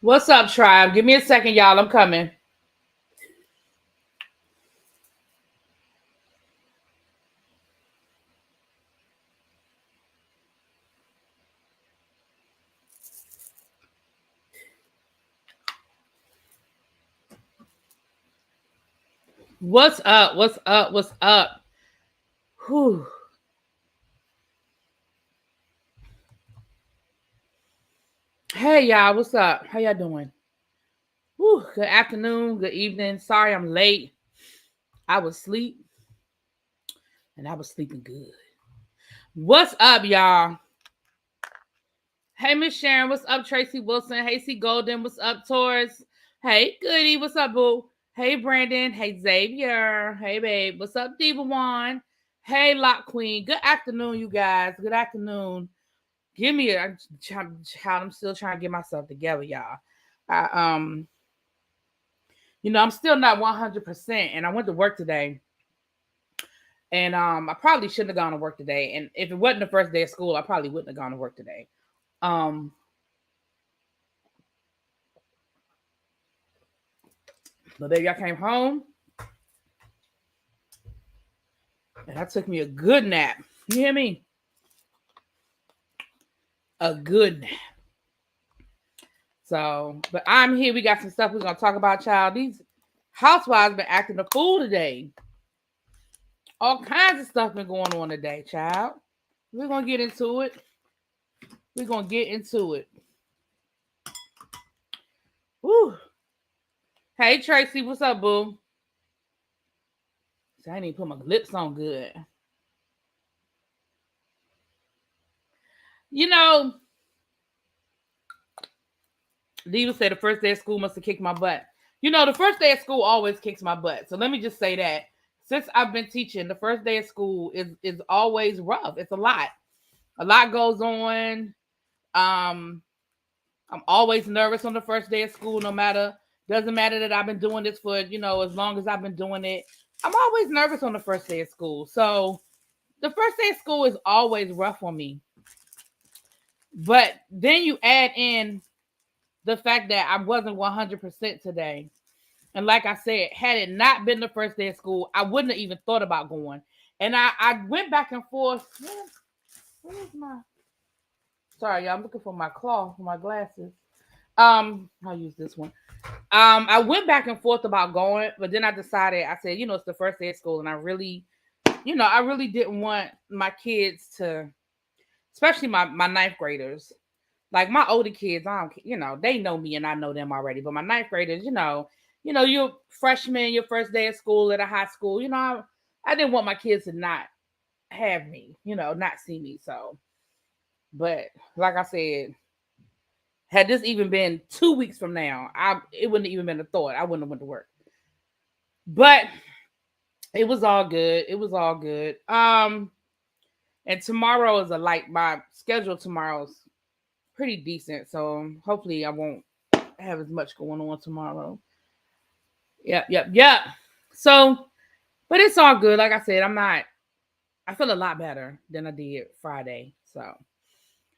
What's up, tribe? Give me a second, y'all. I'm coming. What's up? What's up? What's up? Whew. Hey, y'all. What's up? How y'all doing? Whew. Good afternoon. Good evening. Sorry I'm late. I was asleep, and I was sleeping good. What's up, y'all? Hey, Miss Sharon. What's up, Tracy Wilson? Hey, C. Golden. What's up, Taurus? Hey, Goody. What's up, boo? Hey, Brandon. Hey, Xavier. Hey, babe. What's up, Diva One? Hey, Lock Queen. Good afternoon, you guys. Good afternoon. Give me a child. I'm still trying to get myself together, y'all. I I'm still not 100%, and I went to work today, and I probably shouldn't have gone to work today. And if it wasn't the first day of school, I probably wouldn't have gone to work today. Um, but baby, I came home, and I took me a good nap. You hear me? A good nap. So, but I'm here. We got some stuff we're gonna talk about, child. These housewives been acting a fool today. All kinds of stuff been going on today, child. We're gonna get into it. We're gonna get into it. Woo. Hey Tracy, what's up, boo? So I didn't even put my lips on good. You know, Diva said the first day of school must have kicked my butt. You know, the first day of school always kicks my butt. So let me just say that. Since I've been teaching, the first day of school is always rough. It's a lot. A lot goes on. I'm always nervous on the first day of school, doesn't matter that I've been doing this for, as long as I've been doing it. I'm always nervous on the first day of school. So the first day of school is always rough on me. But then you add in the fact that I wasn't 100% today. And like I said, had it not been the first day of school, I wouldn't have even thought about going. And I went back and forth. Where's my... Sorry, y'all, I'm looking for my cloth, for my glasses. I'll use this one. I went back and forth about going, but then I decided, I said, it's the first day of school, and I really didn't want my kids to, especially my ninth graders. Like my older kids, they know me and I know them already. But my ninth graders, you're freshmen, your first day of school at a high school. I didn't want my kids to not have me, not see me. So, but like I said, had this even been 2 weeks from now, it wouldn't have even been a thought. I wouldn't have went to work. But it was all good. It was all good. And tomorrow is my schedule tomorrow's pretty decent. So hopefully I won't have as much going on tomorrow. Yep. So, but it's all good. Like I said, I feel a lot better than I did Friday. So,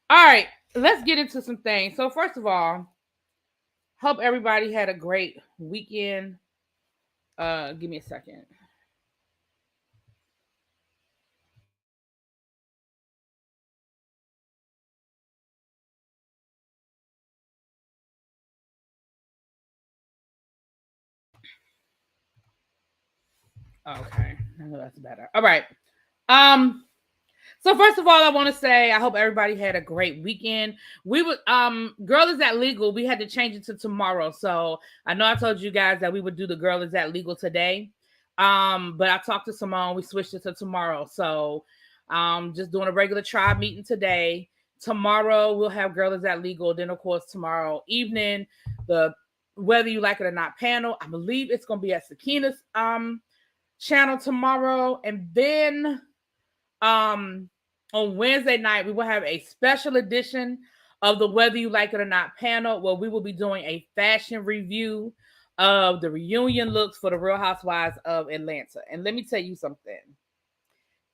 all right, let's get into some things. So first of all, hope everybody had a great weekend. Give me a second. Okay, I know that's better. All right. So first of all, I want to say I hope everybody had a great weekend. We would Girl Is That Legal, we had to change it to tomorrow. So I know I told you guys that we would do the Girl Is That Legal today. But I talked to Simone, we switched it to tomorrow. So just doing a regular tribe meeting today. Tomorrow we'll have Girl Is That Legal. Then of course tomorrow evening, the Whether You Like It or Not panel. I believe it's gonna be at Sakina's channel tomorrow. And then on Wednesday night we will have a special edition of the Whether You Like It or Not panel, where we will be doing a fashion review of the reunion looks for the Real Housewives of Atlanta. And let me tell you something.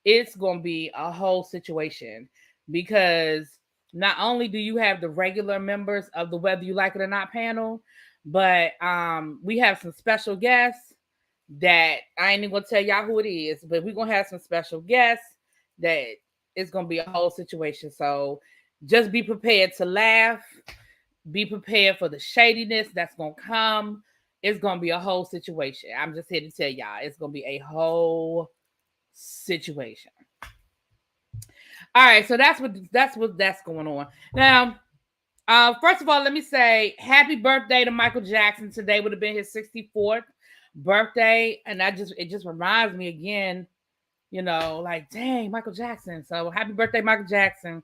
It's going to be a whole situation because not only do you have the regular members of the Whether You Like It or Not panel, but we have some special guests that I ain't even going to tell y'all who it is, but we're going to have some special guests that it's going to be a whole situation. So just be prepared to laugh. Be prepared for the shadiness that's going to come. It's going to be a whole situation. I'm just here to tell y'all, it's going to be a whole situation. All right, so that's what's going on. Now, first of all, let me say happy birthday to Michael Jackson. Today would have been his 64th birthday, and it just reminds me again, like, dang, Michael Jackson. So happy birthday, Michael Jackson.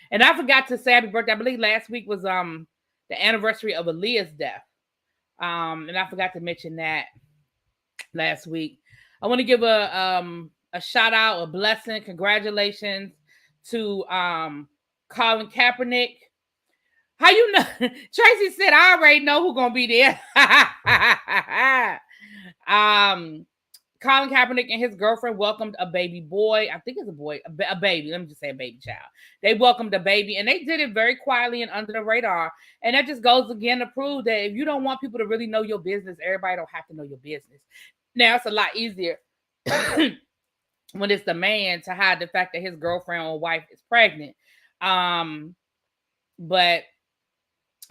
And I forgot to say happy birthday. I believe last week was the anniversary of Aaliyah's death. And I forgot to mention that last week. I want to give a shout out, a blessing, congratulations to Colin Kaepernick. How you know? Tracy said, I already know who's gonna be there. Colin Kaepernick and his girlfriend welcomed a baby boy. I think it's a boy, a baby. Let me just say a baby child. They welcomed a baby, and they did it very quietly and under the radar. And that just goes again to prove that if you don't want people to really know your business, everybody don't have to know your business. Now it's a lot easier when it's the man to hide the fact that his girlfriend or wife is pregnant. But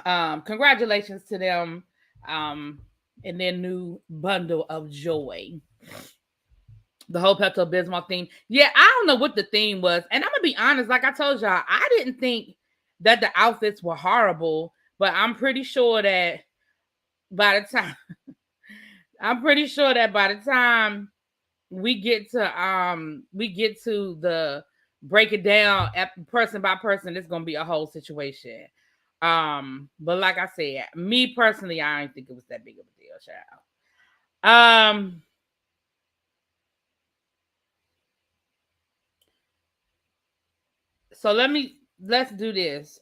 congratulations to them and their new bundle of joy. The whole Pepto-Bismol theme. Yeah, I don't know what the theme was. And I'm going to be honest, like I told y'all, I didn't think that the outfits were horrible, but I'm pretty sure that by the time we get to the break it down person by person, it's gonna be a whole situation. But like I said, me personally, I didn't think it was that big of a deal, child. So let's do this.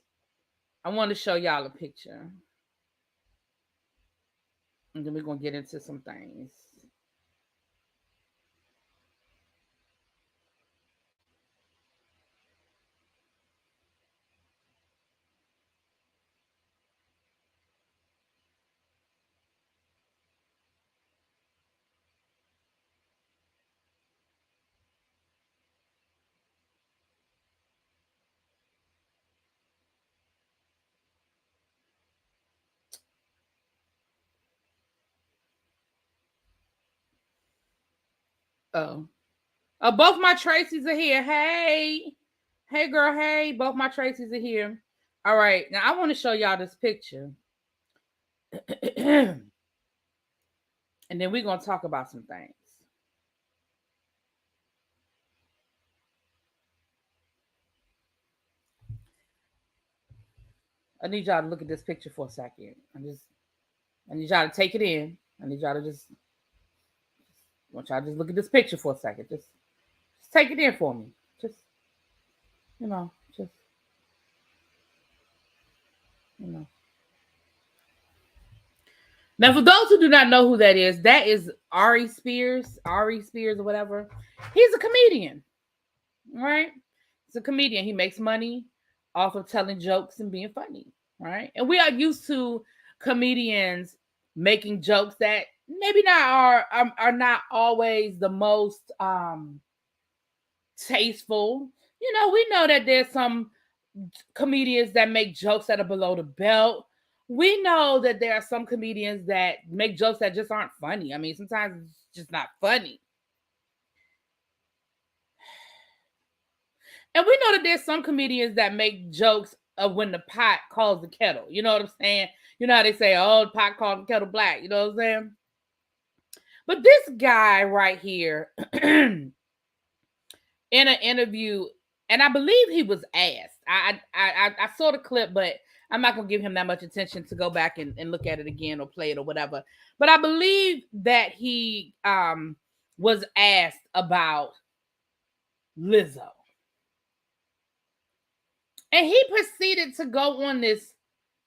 I want to show y'all a picture. And then we're gonna get into some things. Oh, both my Tracys are here. Hey, girl. Hey, both my Tracys are here. All right, now I want to show y'all this picture, and then we're gonna talk about some things. I need y'all to look at this picture for a second. I need y'all to take it in. I need y'all to just want y'all to just look at this picture for a second. Just take it in for me. Just just Now, for those who do not know who that is Ari Spears or whatever. He's a comedian, right? He's a comedian. He makes money off of telling jokes and being funny, right? And we are used to comedians making jokes that maybe not are not always the most tasteful. We know that there's some comedians that make jokes that are below the belt. We know that there are some comedians that make jokes that just aren't funny. I mean, sometimes it's just not funny. And we know that there's some comedians that make jokes of when the pot calls the kettle. You know what I'm saying? You know how they say, oh, the pot called the kettle black. You know what I'm saying? But this guy right here, in an interview, and I believe he was asked. I saw the clip, but I'm not going to give him that much attention to go back and look at it again or play it or whatever. But I believe that he was asked about Lizzo. And he proceeded to go on this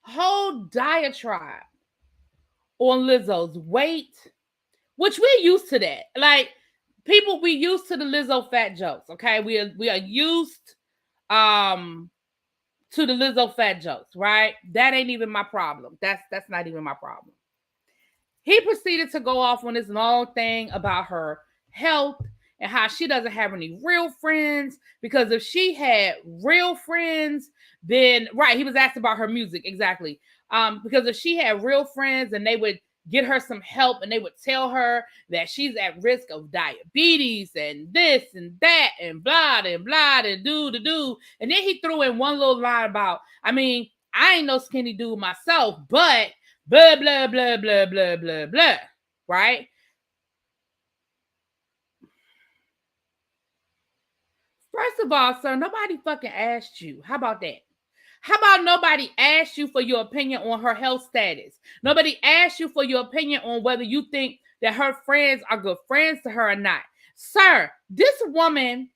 whole diatribe on Lizzo's weight, which we're used to that. Like, people, we used to the Lizzo fat jokes, okay? We are used to the Lizzo fat jokes, right? That ain't even my problem. That's not even my problem. He proceeded to go off on this long thing about her health and how she doesn't have any real friends, because if she had real friends, then right, he was asked about her music, exactly. Because if she had real friends and they would get her some help and they would tell her that she's at risk of diabetes and this and that and blah and blah and do. And then he threw in one little line about, I mean, I ain't no skinny dude myself, but blah, blah, blah, blah, blah, blah, blah, right? First of all, sir, nobody fucking asked you. How about that? How about nobody asked you for your opinion on her health status? Nobody asked you for your opinion on whether you think that her friends are good friends to her or not. Sir, this woman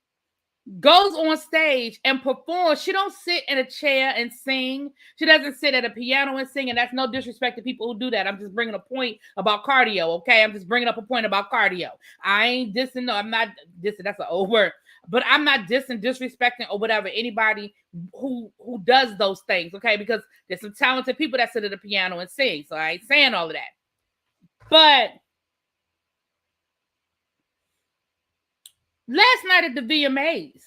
goes on stage and performs. She don't sit in a chair and sing. She doesn't sit at a piano and sing. And that's no disrespect to people who do that. I'm just bringing a point about cardio, okay? I'm just bringing up a point about cardio. I ain't dissing. No, I'm not dissing. That's an old word. But I'm not dissing, disrespecting, or whatever anybody who does those things, okay? Because there's some talented people that sit at a piano and sing. So I ain't saying all of that. But last night at the VMAs,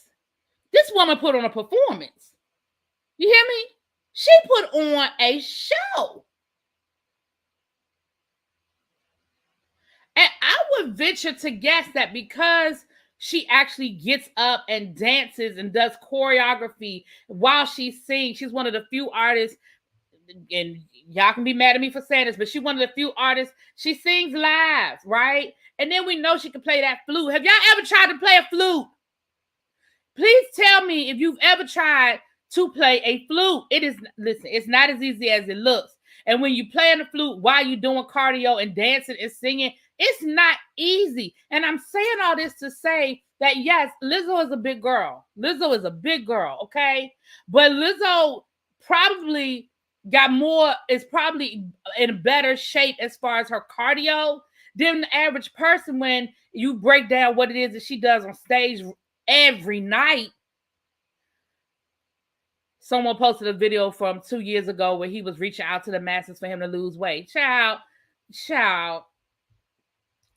this woman put on a performance. You hear me? She put on a show. And I would venture to guess that because she actually gets up and dances and does choreography while she sings, she's one of the few artists, and y'all can be mad at me for saying this, but she's one of the few artists, she sings live, right? And then we know she can play that flute. Have y'all ever tried to play a flute? Please tell me if you've ever tried to play a flute. Listen, it's not as easy as it looks. And when you play on the flute while you're doing cardio and dancing and singing, it's not easy. And I'm saying all this to say that, yes, Lizzo is a big girl. Lizzo is a big girl, okay? But Lizzo probably is probably in better shape as far as her cardio than the average person when you break down what it is that she does on stage every night. Someone posted a video from 2 years ago where he was reaching out to the masses for him to lose weight. Child.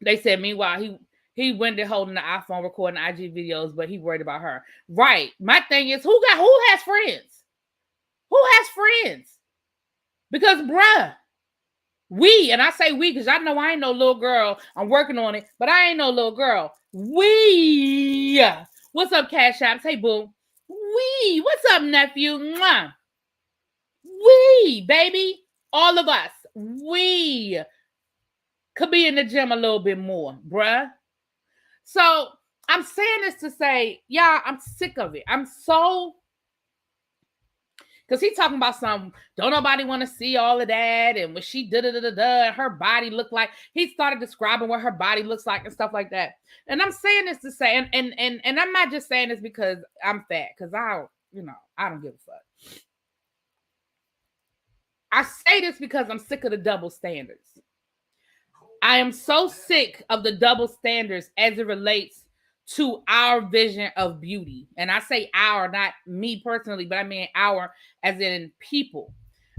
They said, meanwhile, he went there holding the iPhone recording IG videos, but he worried about her. Right. My thing is, who has friends? Who has friends? Because, bruh, and I say we because I know I ain't no little girl. I'm working on it, but I ain't no little girl. What's up, Cash Apps? Hey, boo. What's up, nephew? Mwah. Baby. All of us. We could be in the gym a little bit more, bruh. So I'm saying this to say, y'all, I'm sick of it. I'm so... Because he's talking about some, don't nobody want to see all of that. And when she her body looked like, he started describing what her body looks like and stuff like that. And I'm saying this to say, and I'm not just saying this because I'm fat, because I don't give a fuck. I say this because I'm sick of the double standards. I am so sick of the double standards as it relates to our vision of beauty. And I say our, not me personally, but I mean our as in people.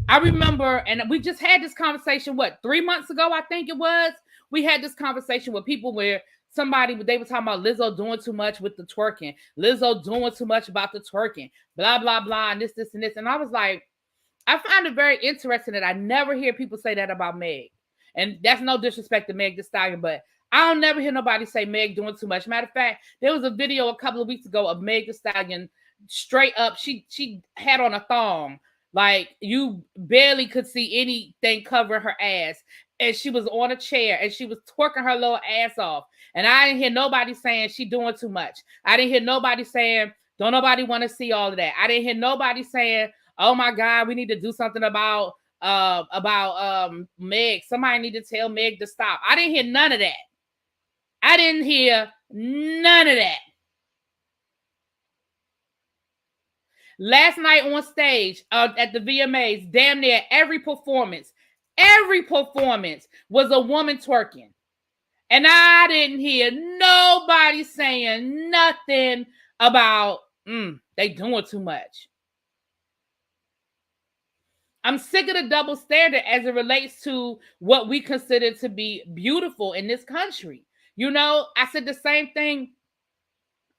I remember, and we just had this conversation, 3 months ago, I think it was. We had this conversation with people where they were talking about Lizzo doing too much with the twerking. Lizzo doing too much about the twerking. Blah, blah, blah, and this, and this. And I was like, I find it very interesting that I never hear people say that about Meg. And that's no disrespect to Meg Thee Stallion, but I don't never hear nobody say Meg doing too much. Matter of fact, there was a video a couple of weeks ago of Meg Thee Stallion straight up. She had on a thong. Like, you barely could see anything covering her ass. And she was on a chair and she was twerking her little ass off. And I didn't hear nobody saying she doing too much. I didn't hear nobody saying, don't nobody want to see all of that. I didn't hear nobody saying, oh my God, we need to do something about Meg. Somebody need to tell Meg to stop. I didn't hear none of that. I didn't hear none of that. Last night on stage at the VMAs, damn near every performance, every performance was a woman twerking. And I didn't hear nobody saying nothing about, they doing too much. I'm sick of the double standard as it relates to what we consider to be beautiful in this country. You know, I said the same thing.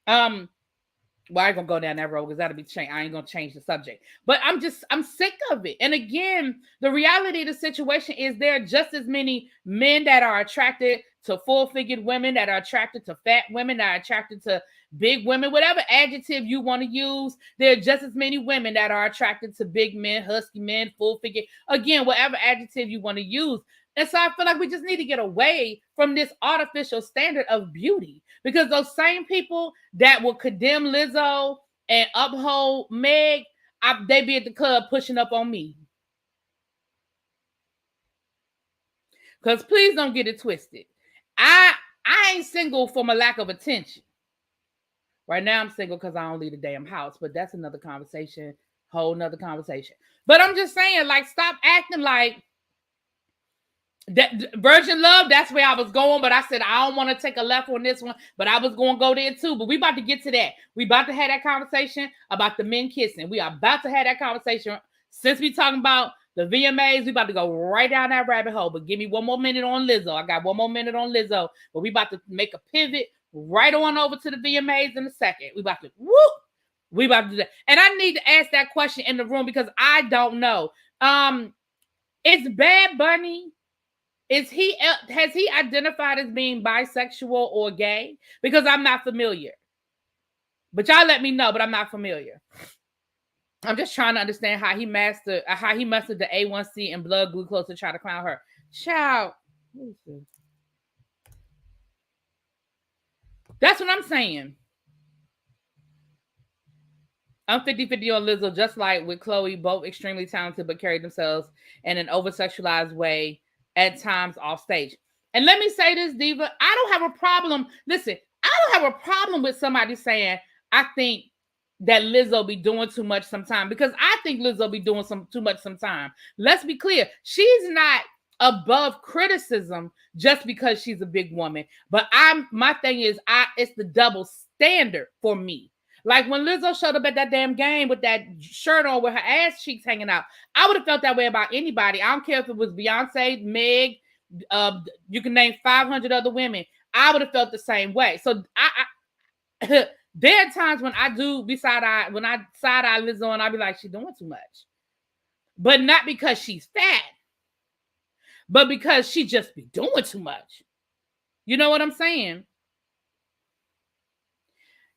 Well, I ain't gonna go down that road because that'll be changed. I ain't gonna change the subject. But I'm sick of it. And again, the reality of the situation is there are just as many men that are attracted to full-figured women, that are attracted to fat women, that are attracted to big women, whatever adjective you want to use. There are just as many women that are attracted to big men, husky men, full-figured. Again, whatever adjective you want to use. And so I feel like we just need to get away from this artificial standard of beauty, because those same people that will condemn Lizzo and uphold Meg, they be at the club pushing up on me. Because please don't get it twisted. I ain't single for my lack of attention. Right now I'm single because I don't leave the damn house, but that's another conversation, whole nother conversation. But I'm just saying, like, stop acting like that virgin love. That's where I was going, but I said I don't want to take a left on this one, but I was going to go there too. But we about to get to that. We about to have that conversation about the men kissing. We are about to have that conversation. Since we talking about the VMAs, we about to go right down that rabbit hole. But give me one more minute on Lizzo. I got one more minute on Lizzo, but we about to make a pivot right on over to the VMAs in a second. We about to we about to do that. And I need to ask that question in the room because I don't know. Is Bad Bunny, has he identified as being bisexual or gay? Because I'm not familiar. But y'all let me know, but I'm not familiar. I'm just trying to understand how he mastered the A1C and blood glucose to try to clown her. Child. That's what I'm saying. I'm 50-50 on Lizzo, just like with Chloe, both extremely talented but carry themselves in an over-sexualized way at times off stage. And let me say this, Diva, I don't have a problem. Listen, I don't have a problem with somebody saying, I think that Lizzo be doing too much sometime, because I think Lizzo be doing too much sometime. Let's be clear. She's not above criticism just because she's a big woman. But my thing is, it's the double standard for me. Like when Lizzo showed up at that damn game with that shirt on with her ass cheeks hanging out, I would have felt that way about anybody. I don't care if it was Beyonce, Meg, you can name 500 other women. I would have felt the same way. So there are times when I do side eye Lizzo and I be like, she's doing too much. But not because she's fat, but because she just be doing too much. You know what I'm saying?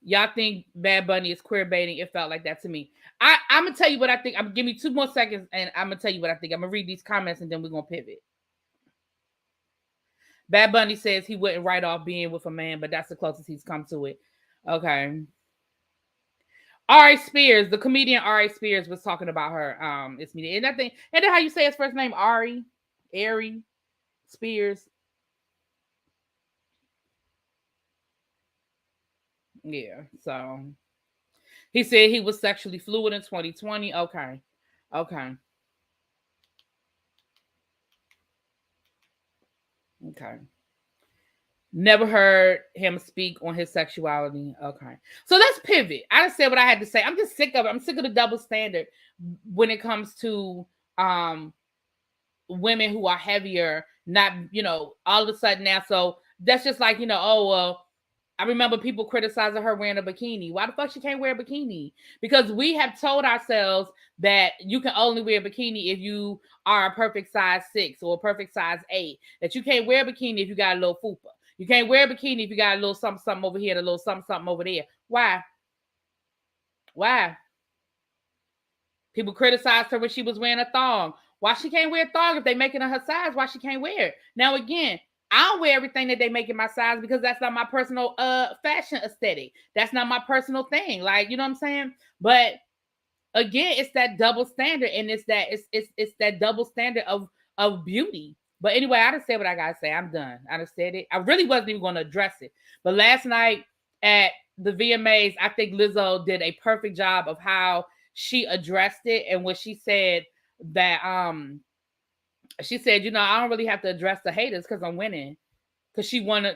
Y'all think Bad Bunny is queer baiting? It felt like that to me. I'm going to tell you what I think. Give me 2 more seconds and I'm going to tell you what I think. I'm going to read these comments and then we're going to pivot. Bad Bunny says he wouldn't write off being with a man, but that's the closest he's come to it. Okay. Ari Spears, the comedian Ari Spears was talking about her. It's me. And I think, and then how you say his first name, Ari Spears. Yeah, so he said he was sexually fluid in 2020. Okay. Never heard him speak on his sexuality. Okay. So let's pivot. I just said what I had to say. I'm just sick of it. I'm sick of the double standard when it comes to women who are heavier, not, all of a sudden now. So that's just like, I remember people criticizing her wearing a bikini. Why the fuck she can't wear a bikini? Because we have told ourselves that you can only wear a bikini if you are a perfect size 6 or a perfect size 8. That you can't wear a bikini if you got a little fupa. You can't wear a bikini if you got a little something over here, and a little something over there. Why? People criticized her when she was wearing a thong. Why she can't wear a thong if they making her size? Why she can't wear it? Now again, I don't wear everything that they make in my size because that's not my personal fashion aesthetic. That's not my personal thing. Like, you know what I'm saying? But again, it's that double standard, and it's that double standard of beauty. But anyway, I just said what I gotta say. I'm done. I just said it. I really wasn't even going to address it. But last night at the VMAs, I think Lizzo did a perfect job of how she addressed it, and when she said that She said, I don't really have to address the haters because I'm winning. Because she won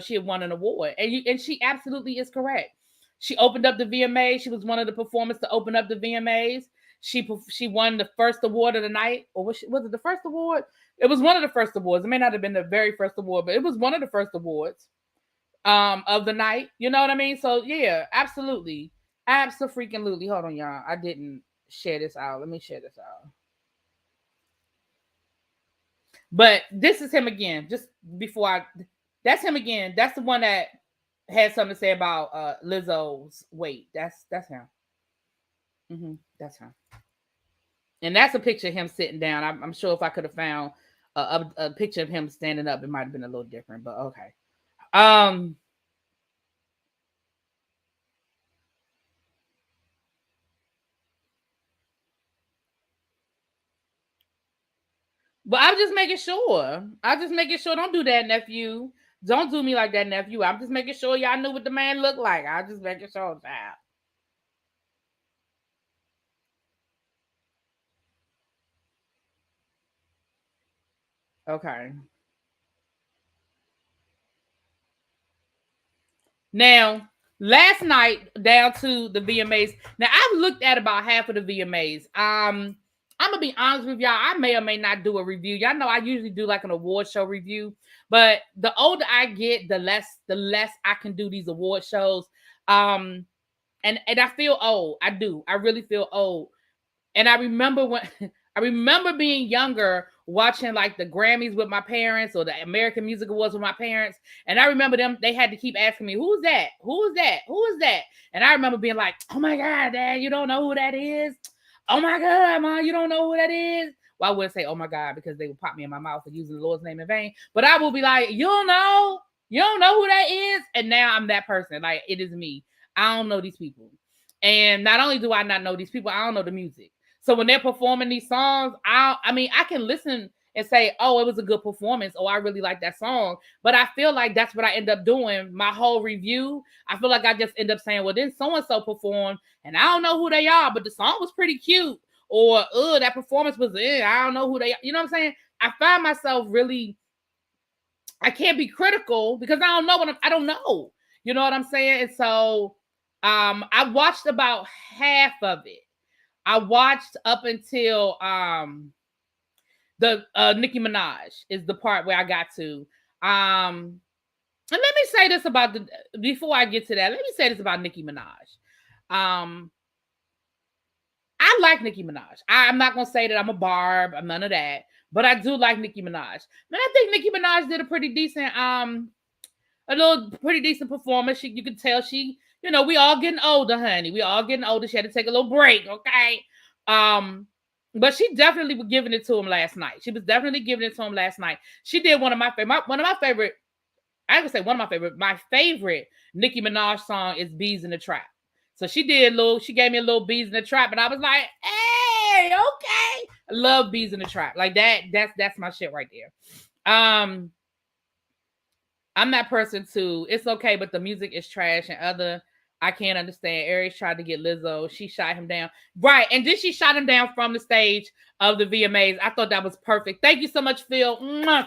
she had won an award. And she absolutely is correct. She opened up the VMAs. She was one of the performers to open up the VMAs. She won the first award of the night. Or was it the first award? It was one of the first awards. It may not have been the very first award, but it was one of the first awards of the night. You know what I mean? So yeah, absolutely. Absolutely. Hold on, y'all. I didn't share this out. Let me share this out. But this is him again. Just before that's him again. That's the one that had something to say about Lizzo's weight. That's him. That's him. And that's a picture of him sitting down. I'm sure if I could have found a picture of him standing up, it might have been a little different. But okay. But I'm just making sure. Don't do that, nephew. Don't do me like that, nephew. I'm just making sure y'all knew what the man looked like. I'm just making sure, child. Okay. Now, last night down to the VMAs. Now I've looked at about half of the VMAs. I'm gonna be honest with y'all. I may or may not do a review. Y'all know I usually do like an award show review, but the older I get, the less I can do these award shows. And I feel old. I do. I really feel old. And I remember when I remember being younger, watching like the Grammys with my parents or the American Music Awards with my parents. And I remember they had to keep asking me, who's that? Who's that? Who is that? And I remember being like, oh my God, Dad, you don't know who that is? Oh my God, Mom, you don't know who that is? Well, I wouldn't say, oh my God, because they would pop me in my mouth for using the Lord's name in vain. But I will be like, you don't know who that is? And now I'm that person. Like, it is me. I don't know these people. And not only do I not know these people, I don't know the music. So when they're performing these songs, I can listen and say, oh, it was a good performance. Oh, I really like that song. But I feel like that's what I end up doing. My whole review, I feel like I just end up saying, well, then so-and-so performed, and I don't know who they are, but the song was pretty cute. Or, that performance was I don't know who they are. You know what I'm saying? I find myself really, I can't be critical because I don't know I don't know. You know what I'm saying? And so I watched about half of it. I watched up until the Nicki Minaj is the part where I got to. And let me say this about before I get to that, let me say this about Nicki Minaj. I like Nicki Minaj. I'm not gonna say that I'm a barb, I'm none of that, but I do like Nicki Minaj. Man, I think Nicki Minaj did a pretty decent performance. You could tell she, we all getting older, honey. We all getting older. She had to take a little break, okay? But she definitely was giving it to him last night. She was definitely giving it to him last night. She did one of my favorite. I would say one of my favorite. My favorite Nicki Minaj song is "Bees in the Trap." So she gave me a little "Bees in the Trap," and I was like, "Hey, okay." I love "Bees in the Trap." Like that. That's my shit right there. I'm that person too. It's okay, but the music is trash, and I can't understand. Aries tried to get Lizzo. She shot him down. Right. And then she shot him down from the stage of the VMAs. I thought that was perfect. Thank you so much, Phil.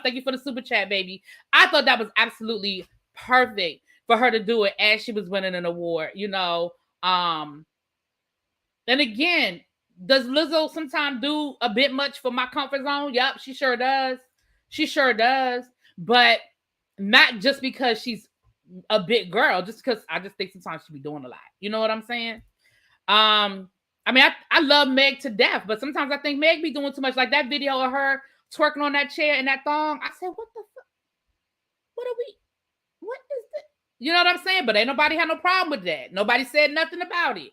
Thank you for the super chat, baby. I thought that was absolutely perfect for her to do it as she was winning an award, And again, does Lizzo sometimes do a bit much for my comfort zone? Yep, she sure does. She sure does. But not just because she's a big girl, just because I just think sometimes she be doing a lot. You know what I'm saying? I mean, I love Meg to death, but sometimes I think Meg be doing too much. Like that video of her twerking on that chair in that thong. I said, what the fuck? What is this? You know what I'm saying? But ain't nobody had no problem with that. Nobody said nothing about it.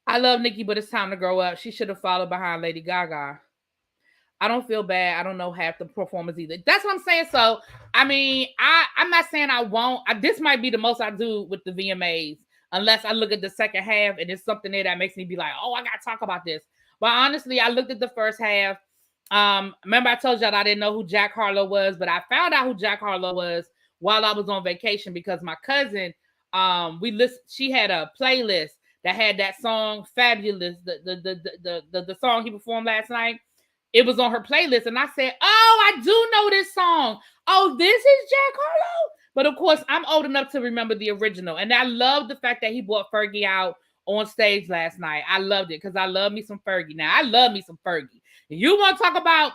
I love Nicki, but it's time to grow up. She should have followed behind Lady Gaga. I don't feel bad. I don't know half the performers either. That's what I'm saying. So, I mean, I'm not saying I won't. This might be the most I do with the VMAs, unless I look at the second half and there's something there that makes me be like, oh, I got to talk about this. But honestly, I looked at the first half. Remember I told y'all I didn't know who Jack Harlow was, but I found out who Jack Harlow was while I was on vacation because my cousin, she had a playlist that had that song Fabulous, the song he performed last night. it was on her playlist, and I said, "Oh, I do know this song. Oh, this is Jack Harlow." But of course, I'm old enough to remember the original, and I love the fact that he brought Fergie out on stage last night. I loved it because I love me some Fergie. Now, I love me some Fergie. You want to talk about?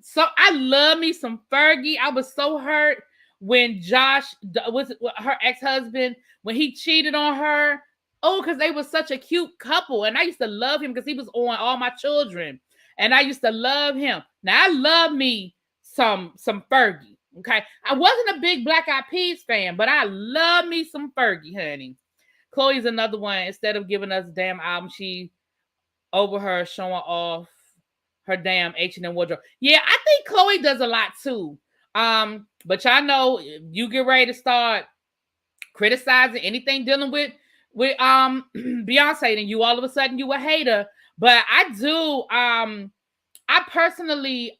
So I love me some Fergie. I was so hurt when Josh was her ex-husband when he cheated on her. Oh, because they were such a cute couple, and I used to love him because he was on All My Children, and I used to love him. Now I love me some Fergie. Okay, I wasn't a big Black Eyed Peas fan, but I love me some Fergie, honey. Chloe's another one. Instead of giving us a damn album, she over her showing off her damn H&M wardrobe. Yeah, I think Chloe does a lot too. But y'all know you get ready to start criticizing anything dealing with Beyonce, and you all of a sudden you a hater. But I do I personally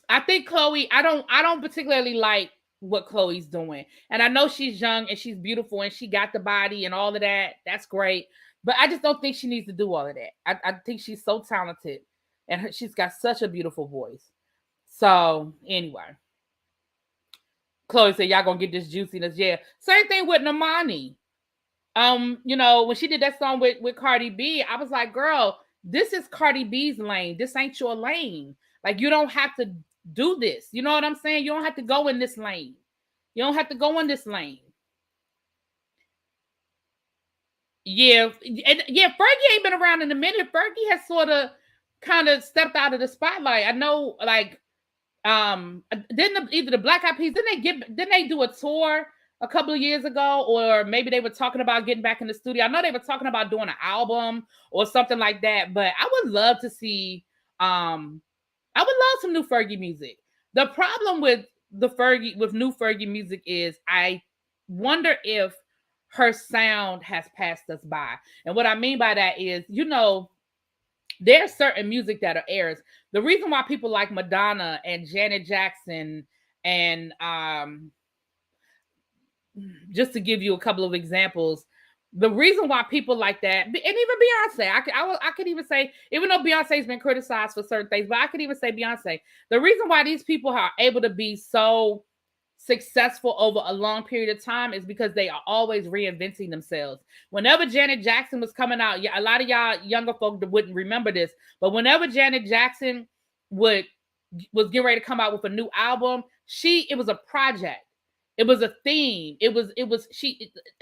I think Chloe, I don't particularly like what Chloe's doing. And I know she's young and she's beautiful and she got the body and all of that. That's great. But I just don't think she needs to do all of that. I think she's so talented and she's got such a beautiful voice. So anyway, Chloe said, y'all gonna get this juiciness. Yeah. Same thing with Normani. You know, when she did that song with Cardi B, I was like, girl, this is Cardi B's lane. This ain't your lane. Like, you don't have to do this. You know what I'm saying? You don't have to go in this lane. You don't have to go in this lane. Yeah. And yeah, Fergie ain't been around in a minute. Fergie has sort of kind of stepped out of the spotlight. I know, like, didn't either the Black Eyed Peas, didn't they do a tour a couple of years ago, or maybe they were talking about getting back in the studio? I know they were talking about doing an album or something like that, but I would love to see I would love some new Fergie music. The problem with new Fergie music is I wonder if her sound has passed us by. And what I mean by that is, you know, there's certain music that are airs. The reason why people like Madonna and Janet Jackson and just to give you a couple of examples, the reason why people like that, and even Beyonce, I could even say, even though Beyonce's been criticized for certain things, but I could even say Beyonce, the reason why these people are able to be so successful over a long period of time is because they are always reinventing themselves. Whenever Janet Jackson was coming out, a lot of y'all younger folk wouldn't remember this, but whenever Janet Jackson was getting ready to come out with a new album, it was a project. It was a theme. It was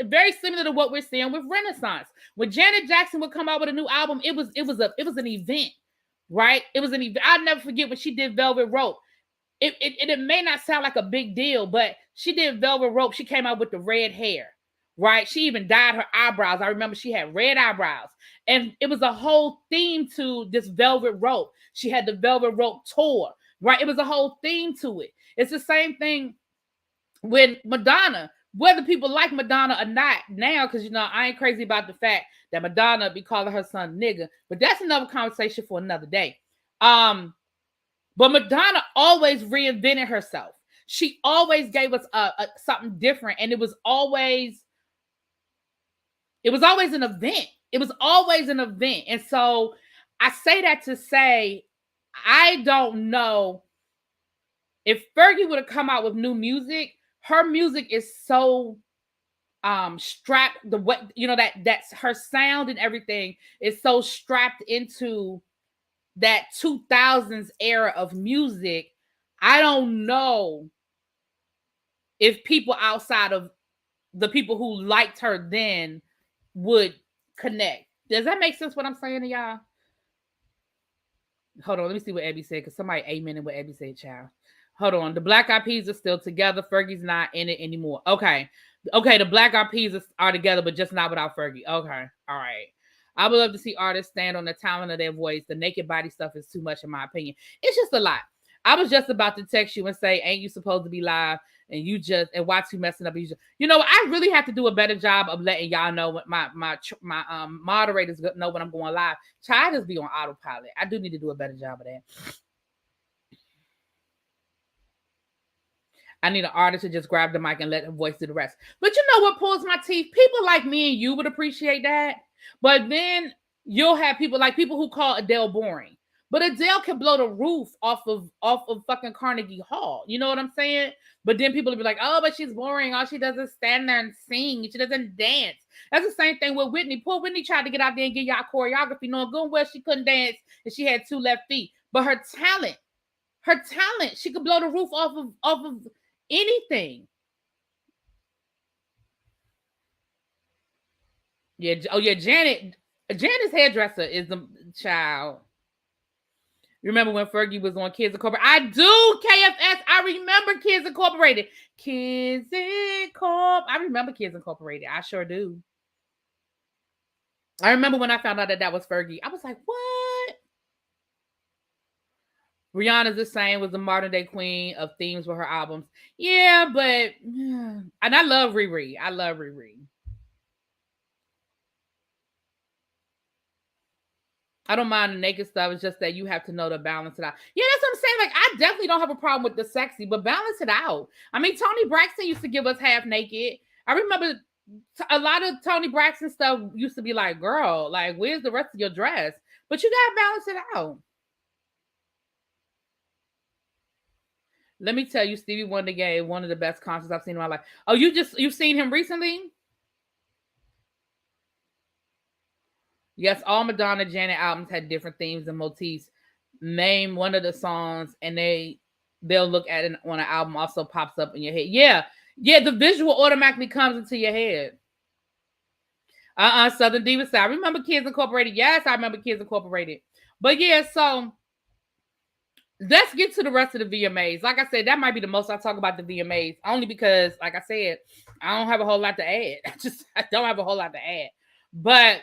very similar to what we're seeing with Renaissance. When Janet Jackson would come out with a new album, it was an event, right? It was an event. I'll never forget when she did Velvet Rope. It may not sound like a big deal, but she did Velvet Rope. She came out with the red hair, right? She even dyed her eyebrows. I remember she had red eyebrows. And it was a whole theme to this Velvet Rope. She had the Velvet Rope tour, right? It was a whole theme to it. It's the same thing with Madonna, whether people like Madonna or not now, because, you know, I ain't crazy about the fact that Madonna be calling her son nigga, but that's another conversation for another day. But Madonna always reinvented herself. She always gave us something different, and it was always an event. It was always an event. And so I say that to say, I don't know if Fergie would have come out with new music. Her music is so strapped, the way, you know, that's her sound and everything is so strapped into that 2000s era of music. I don't know if people outside of the people who liked her then would connect. Does that make sense what I'm saying to y'all? Hold on, let me see what Abby said, because somebody amening what Abby said, child. Hold on. The Black Eyed Peas are still together. Fergie's not in it anymore. Okay. The Black Eyed Peas are together, but just not without Fergie. Okay. All right. I would love to see artists stand on the talent of their voice. The naked body stuff is too much, in my opinion. It's just a lot. I was just about to text you and say, ain't you supposed to be live? And watch you messing up. You know, I really have to do a better job of letting y'all know what my moderators know when I'm going live. Try to just be on autopilot. I do need to do a better job of that. I need an artist to just grab the mic and let her voice do the rest. But you know what pulls my teeth? People like me and you would appreciate that. But then you'll have people who call Adele boring. But Adele can blow the roof off of fucking Carnegie Hall. You know what I'm saying? But then people will be like, oh, but she's boring. All she does is stand there and sing. She doesn't dance. That's the same thing with Whitney. Poor Whitney tried to get out there and get y'all choreography, knowing good and well she couldn't dance and she had 2 left feet. But her talent, she could blow the roof off of anything. Yeah. Oh yeah, Janet's hairdresser is the child. Remember when Fergie was on Kids Incorporated? I do, KFS. I remember Kids Incorporated. I remember Kids Incorporated. I sure do. I remember when I found out that was Fergie. I was like, what? Rihanna's the same, was the modern day queen of themes with her albums. Yeah, but and I love Riri. I love Riri. I don't mind the naked stuff. It's just that you have to know to balance it out. Yeah, that's what I'm saying. Like, I definitely don't have a problem with the sexy, but balance it out. I mean, Toni Braxton used to give us half naked. I remember a lot of Toni Braxton stuff used to be like, girl, like, where's the rest of your dress? But you gotta balance it out. Let me tell you, Stevie Wonder gave one of the best concerts I've seen in my life. Oh, you've seen him recently? Yes, all Madonna Janet albums had different themes and motifs. Name one of the songs, and they'll look at it on an album, also pops up in your head. Yeah, the visual automatically comes into your head. Southern Diva Style. I remember Kids Incorporated. Yes, I remember Kids Incorporated. But yeah, so let's get to the rest of the VMAs. Like I said, that might be the most I talk about the VMAs, only because, like I said, I don't have a whole lot to add. I don't have a whole lot to add. But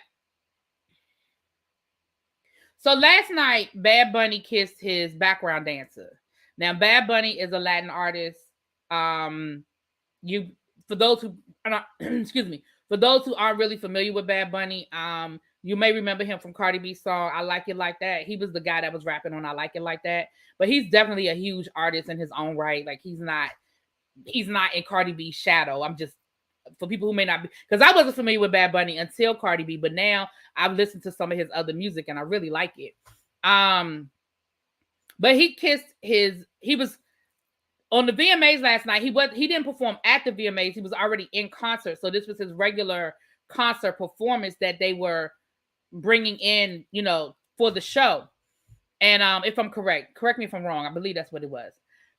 so last night, Bad Bunny kissed his background dancer. Now, Bad Bunny is a Latin artist. For those who aren't really familiar with Bad Bunny, you may remember him from Cardi B's song "I Like It Like That." He was the guy that was rapping on "I Like It Like That." But he's definitely a huge artist in his own right. Like, he's not in Cardi B's shadow. I'm just, for people who may not be, because I wasn't familiar with Bad Bunny until Cardi B, but now I've listened to some of his other music and I really like it. But he was on the VMAs last night. He didn't perform at the VMAs. He was already in concert. So this was his regular concert performance that they were bringing in, for the show. And if I'm correct me if I'm wrong. I believe that's what it was.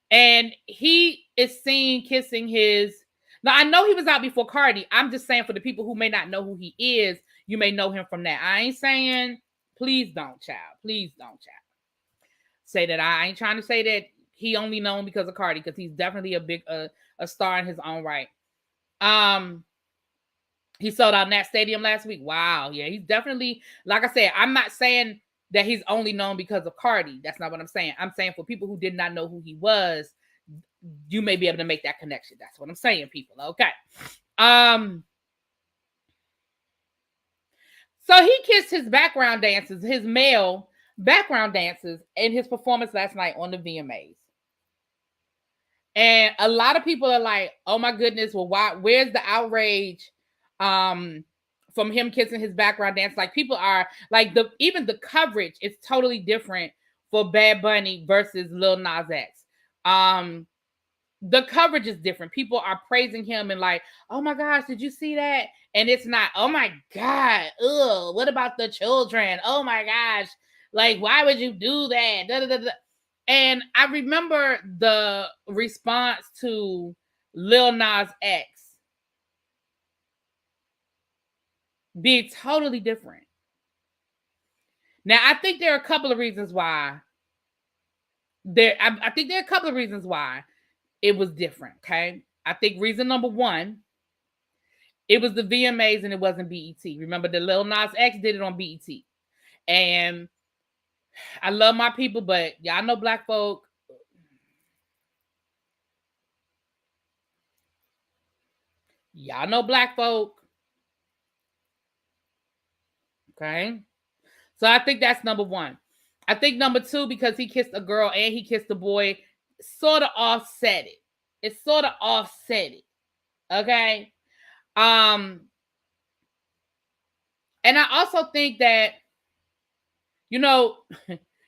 And he is seen kissing his. Now, I know he was out before Cardi. I'm just saying, for the people who may not know who he is, you may know him from that. I ain't saying, please don't, child. Please don't, child. Say that. I ain't trying to say that he only known because of Cardi, because he's definitely a big a star in his own right. He sold out Nat Stadium last week. Wow. Yeah, he's definitely, like I said, I'm not saying that he's only known because of Cardi. That's not what I'm saying. I'm saying for people who did not know who he was, you may be able to make that connection. That's what I'm saying, people. Okay. So he kissed his background dancers, his male background dancers, in his performance last night on the VMAs. And a lot of people are like, oh my goodness, well, where's the outrage from him kissing his background dance? Like, people are like, even the coverage is totally different for Bad Bunny versus Lil Nas X. The coverage is different. People are praising him and like, oh my gosh, did you see that? And it's not, oh my God, ugh, what about the children? Oh my gosh, like, why would you do that? Da, da, da, da. And I remember the response to Lil Nas X being totally different. Now, I think there are a couple of reasons why. I think there are a couple of reasons why it was different, okay? I think reason number one, it was the VMAs and it wasn't BET. Remember, the Lil Nas X did it on BET. And I love my people, but y'all know black folk. Y'all know black folk. Okay? So I think that's number one. I think number two, because he kissed a girl and he kissed a boy, sort of offset it. it's sort of offset it. Okay. And I also think that, you know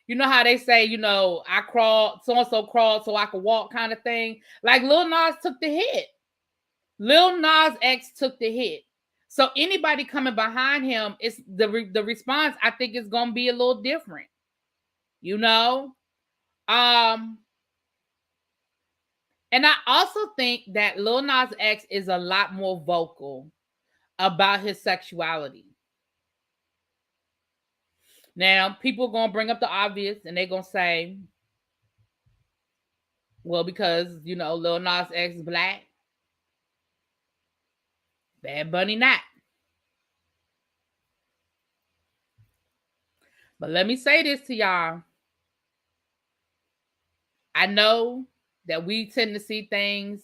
how they say, I crawled, so-and-so crawled so I could walk kind of thing. Like Lil Nas took the hit. Lil Nas X took the hit. So anybody coming behind him, it's the response, I think, is going to be a little different. And I also think that Lil Nas X is a lot more vocal about his sexuality. Now, people are going to bring up the obvious, and they're going to say, well, because, Lil Nas X is black, Bad Bunny not. But let me say this to y'all. I know that we tend to see things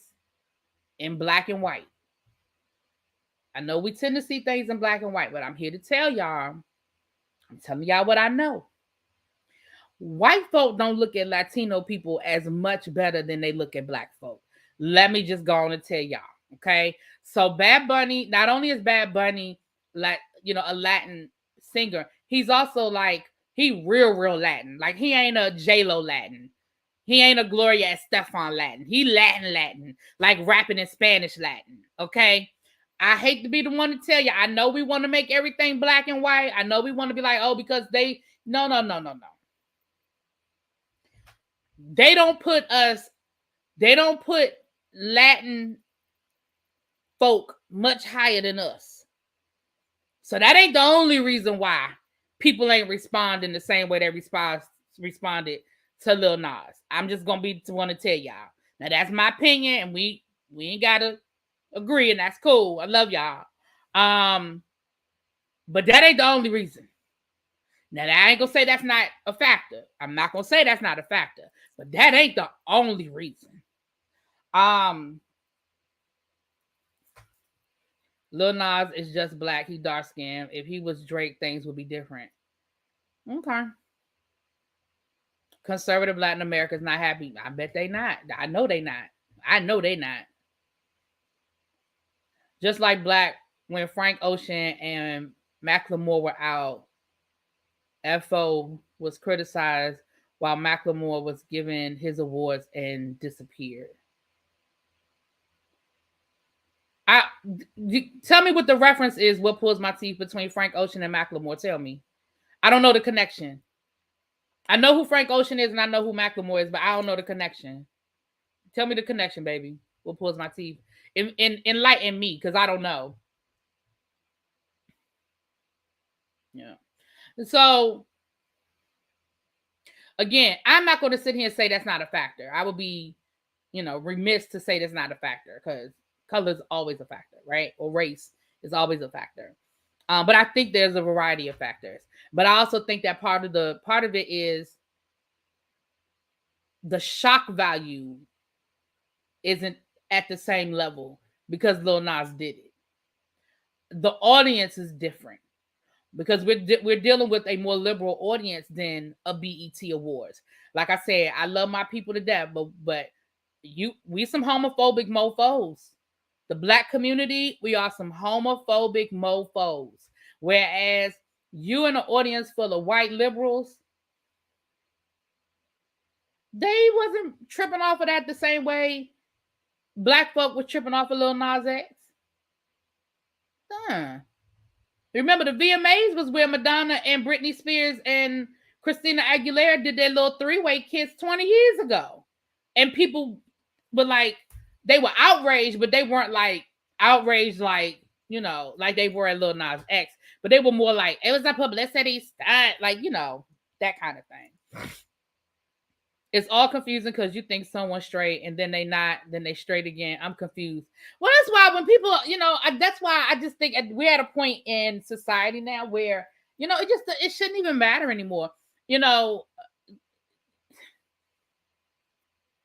in black and white. I know we tend to see things in black and white, but I'm here to tell y'all, I'm telling y'all what I know. White folk don't look at Latino people as much better than they look at black folk. Let me just go on and tell y'all, okay? So Bad Bunny, not only is Bad Bunny like, a Latin singer, he's also like, he real Latin. Like, he ain't a J-Lo Latin. He ain't a Gloria Estefan Latin. He Latin, like rapping in Spanish Latin, okay? I hate to be the one to tell you. I know we want to make everything black and white. I know we want to be like, oh, because they... No. They don't put Latin folk much higher than us. So that ain't the only reason why people ain't responding the same way they responded to Lil Nas. I'm just gonna be the one to tell y'all. Now that's my opinion, and we ain't gotta agree, and that's cool. I love y'all. But that ain't the only reason. Now I ain't gonna say that's not a factor. I'm not gonna say that's not a factor, but that ain't the only reason. Lil Nas is just black. He dark skinned. If he was Drake, things would be different. Okay. Conservative Latin America's not happy. I bet they not. I know they not. Just like black, when Frank Ocean and Macklemore were out, FO was criticized while Macklemore was given his awards and disappeared. Tell me what the reference is. What pulls my teeth between Frank Ocean and Macklemore? Tell me. I don't know the connection. I know who Frank Ocean is and I know who Macklemore is, but I don't know the connection. Tell me the connection, baby. What pulls my teeth? Enlighten me, because I don't know. Yeah. So, again, I'm not going to sit here and say that's not a factor. I would be, remiss to say that's not a factor, because color is always a factor, right? Or race is always a factor. But I think there's a variety of factors. But I also think that part of it is the shock value isn't at the same level because Lil Nas did it. The audience is different because we're dealing with a more liberal audience than a BET Awards. Like I said, I love my people to death, but we some homophobic mofos. The black community, we are some homophobic mofos. Whereas you in an audience full of white liberals, they wasn't tripping off of that the same way black folk was tripping off of Lil Nas X. Remember the VMAs was where Madonna and Britney Spears and Christina Aguilera did their little three-way kiss 20 years ago. And people were like, they were outraged, but they weren't like outraged like, like they were at Lil Nas X. But they were more like, it was a publicity stunt, like, that kind of thing. It's all confusing because you think someone's straight and then they not, then they straight again. I'm confused. Well, that's why when people, that's why I just think we're at a point in society now where, it shouldn't even matter anymore.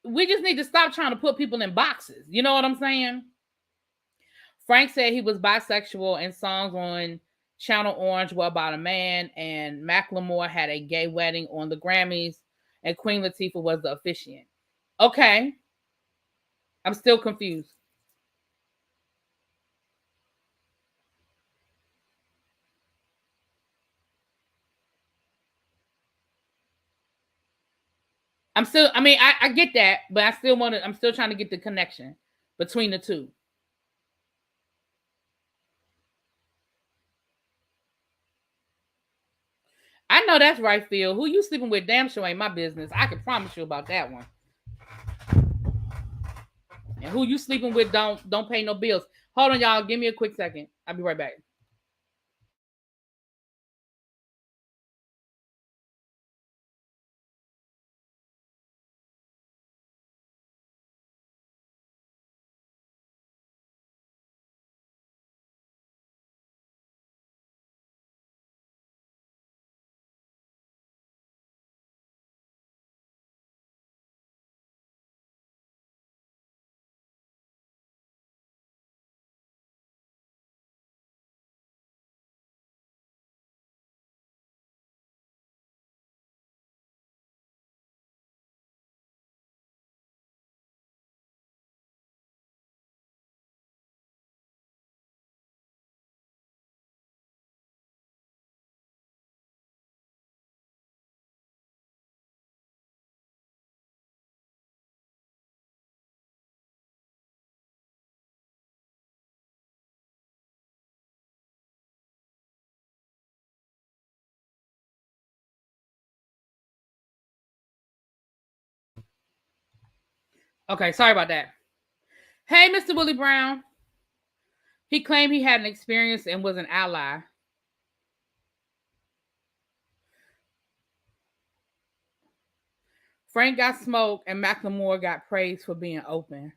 We just need to stop trying to put people in boxes. You know what I'm saying? Frank said he was bisexual and songs on Channel Orange were about a man, and Macklemore had a gay wedding on the Grammys, and Queen Latifah was the officiant. Okay. I'm still confused. I get that, but I'm still trying to get the connection between the two. I know that's right, Phil. Who you sleeping with damn sure ain't my business. I can promise you about that one. And who you sleeping with don't pay no bills. Hold on, y'all. Give me a quick second. I'll be right back. Okay, sorry about that. Hey, Mr. Willie Brown. He claimed he had an experience and was an ally. Frank got smoked and Macklemore got praised for being open.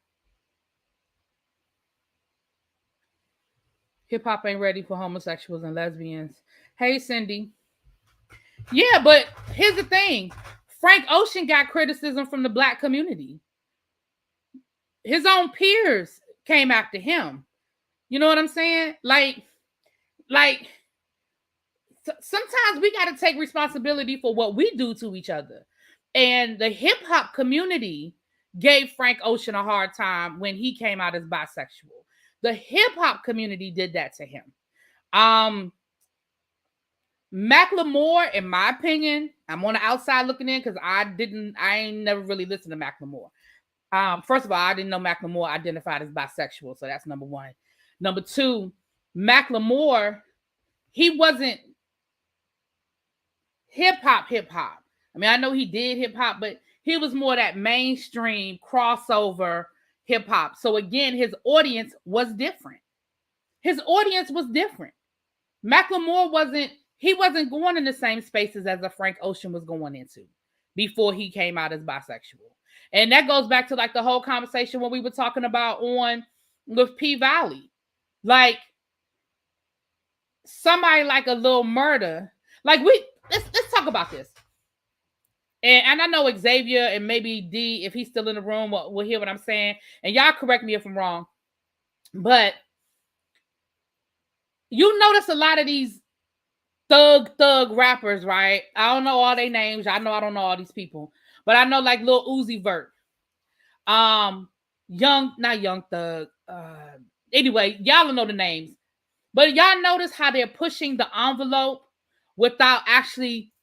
Hip hop ain't ready for homosexuals and lesbians. Hey, Cindy. Yeah, but here's the thing. Frank Ocean got criticism from the black community. His own peers came after him. You know what I'm saying? Like sometimes we got to take responsibility for what we do to each other. And the hip hop community gave Frank Ocean a hard time when he came out as bisexual. The hip hop community did that to him. Macklemore, in my opinion, I'm on the outside looking in because I ain't never really listened to Macklemore. First of all, I didn't know Macklemore identified as bisexual, so that's number one. Number two, Macklemore, he wasn't hip hop. I mean, I know he did hip hop, but he was more that mainstream crossover hip hop. So again, his audience was different. Macklemore wasn't going in the same spaces as a Frank Ocean was going into before he came out as bisexual. And that goes back to like the whole conversation when we were talking about on with P Valley. Like somebody like a Lil Murder. Like let's talk about this. And I know Xavier and maybe D, if he's still in the room, will hear what I'm saying. And y'all correct me if I'm wrong. But you notice a lot of these thug rappers, right? I don't know all their names. I know I don't know all these people. But I know like Lil Uzi Vert. Not Young Thug. Anyway, y'all don't know the names. But y'all notice how they're pushing the envelope without actually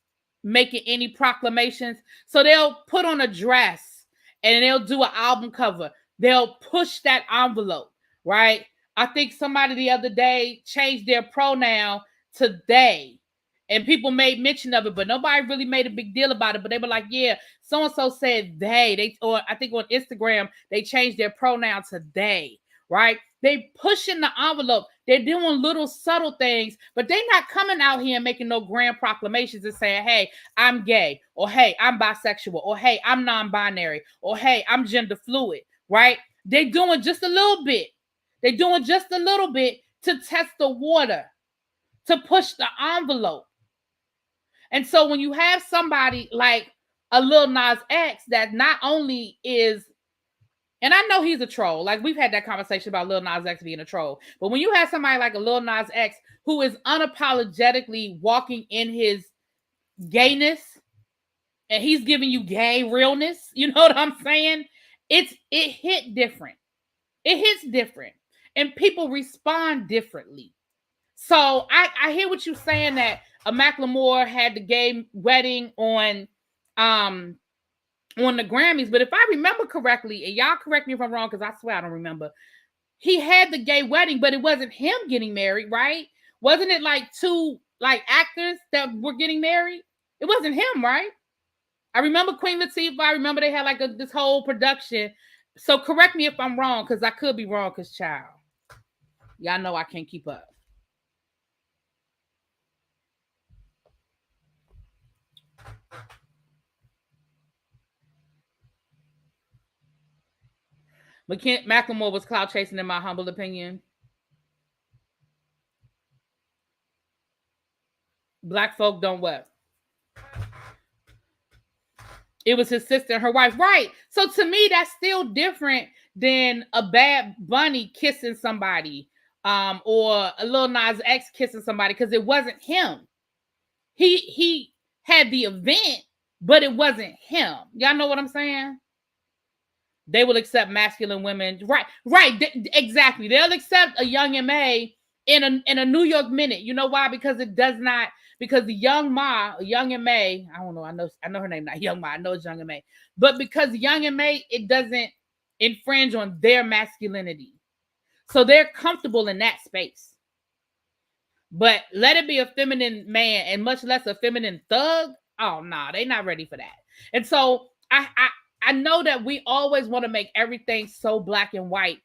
making any proclamations. So they'll put on a dress and they'll do an album cover. They'll push that envelope, right? I think somebody the other day changed their pronoun to they. And people made mention of it, but nobody really made a big deal about it. But they were like, yeah, so-and-so said they. Or I think on Instagram, they changed their pronoun to they, right? They pushing the envelope. They're doing little subtle things, but they're not coming out here and making no grand proclamations and saying, hey, I'm gay, or hey, I'm bisexual, or hey, I'm non-binary, or hey, I'm gender fluid, right? They're doing just a little bit. They're doing just a little bit to test the water, to push the envelope. And so when you have somebody like a Lil Nas X that not only is, and I know he's a troll, like we've had that conversation about Lil Nas X being a troll, but when you have somebody like a Lil Nas X who is unapologetically walking in his gayness and he's giving you gay realness, you know what I'm saying? it hit different. It hits different, and people respond differently. So I hear what you're saying, that a Macklemore had the gay wedding on the Grammys, but if I remember correctly, and y'all correct me if I'm wrong, because I swear I don't remember, he had the gay wedding, but it wasn't him getting married, right? Wasn't it like two like actors that were getting married? It wasn't him, right? I remember Queen Latifah. I remember they had like this whole production. So correct me if I'm wrong, because I could be wrong, because child, y'all know I can't keep up. Macklemore was clout chasing, in my humble opinion. Black folk don't what? It was his sister and her wife, right? So to me, that's still different than a Bad Bunny kissing somebody, or a Lil Nas X kissing somebody, because it wasn't him. He had the event, but it wasn't him. Y'all know what I'm saying? They will accept masculine women, right? Exactly. They'll accept a Young MA in a New York Minute. You know why? Because it does not. Because the Young MA, I don't know. I know her name, not Young Ma. I know it's Young MA, but because Young MA, it doesn't infringe on their masculinity, so they're comfortable in that space. But let it be a feminine man, and much less a feminine thug. Oh no, nah, they're not ready for that. And so I know that we always want to make everything so black and white,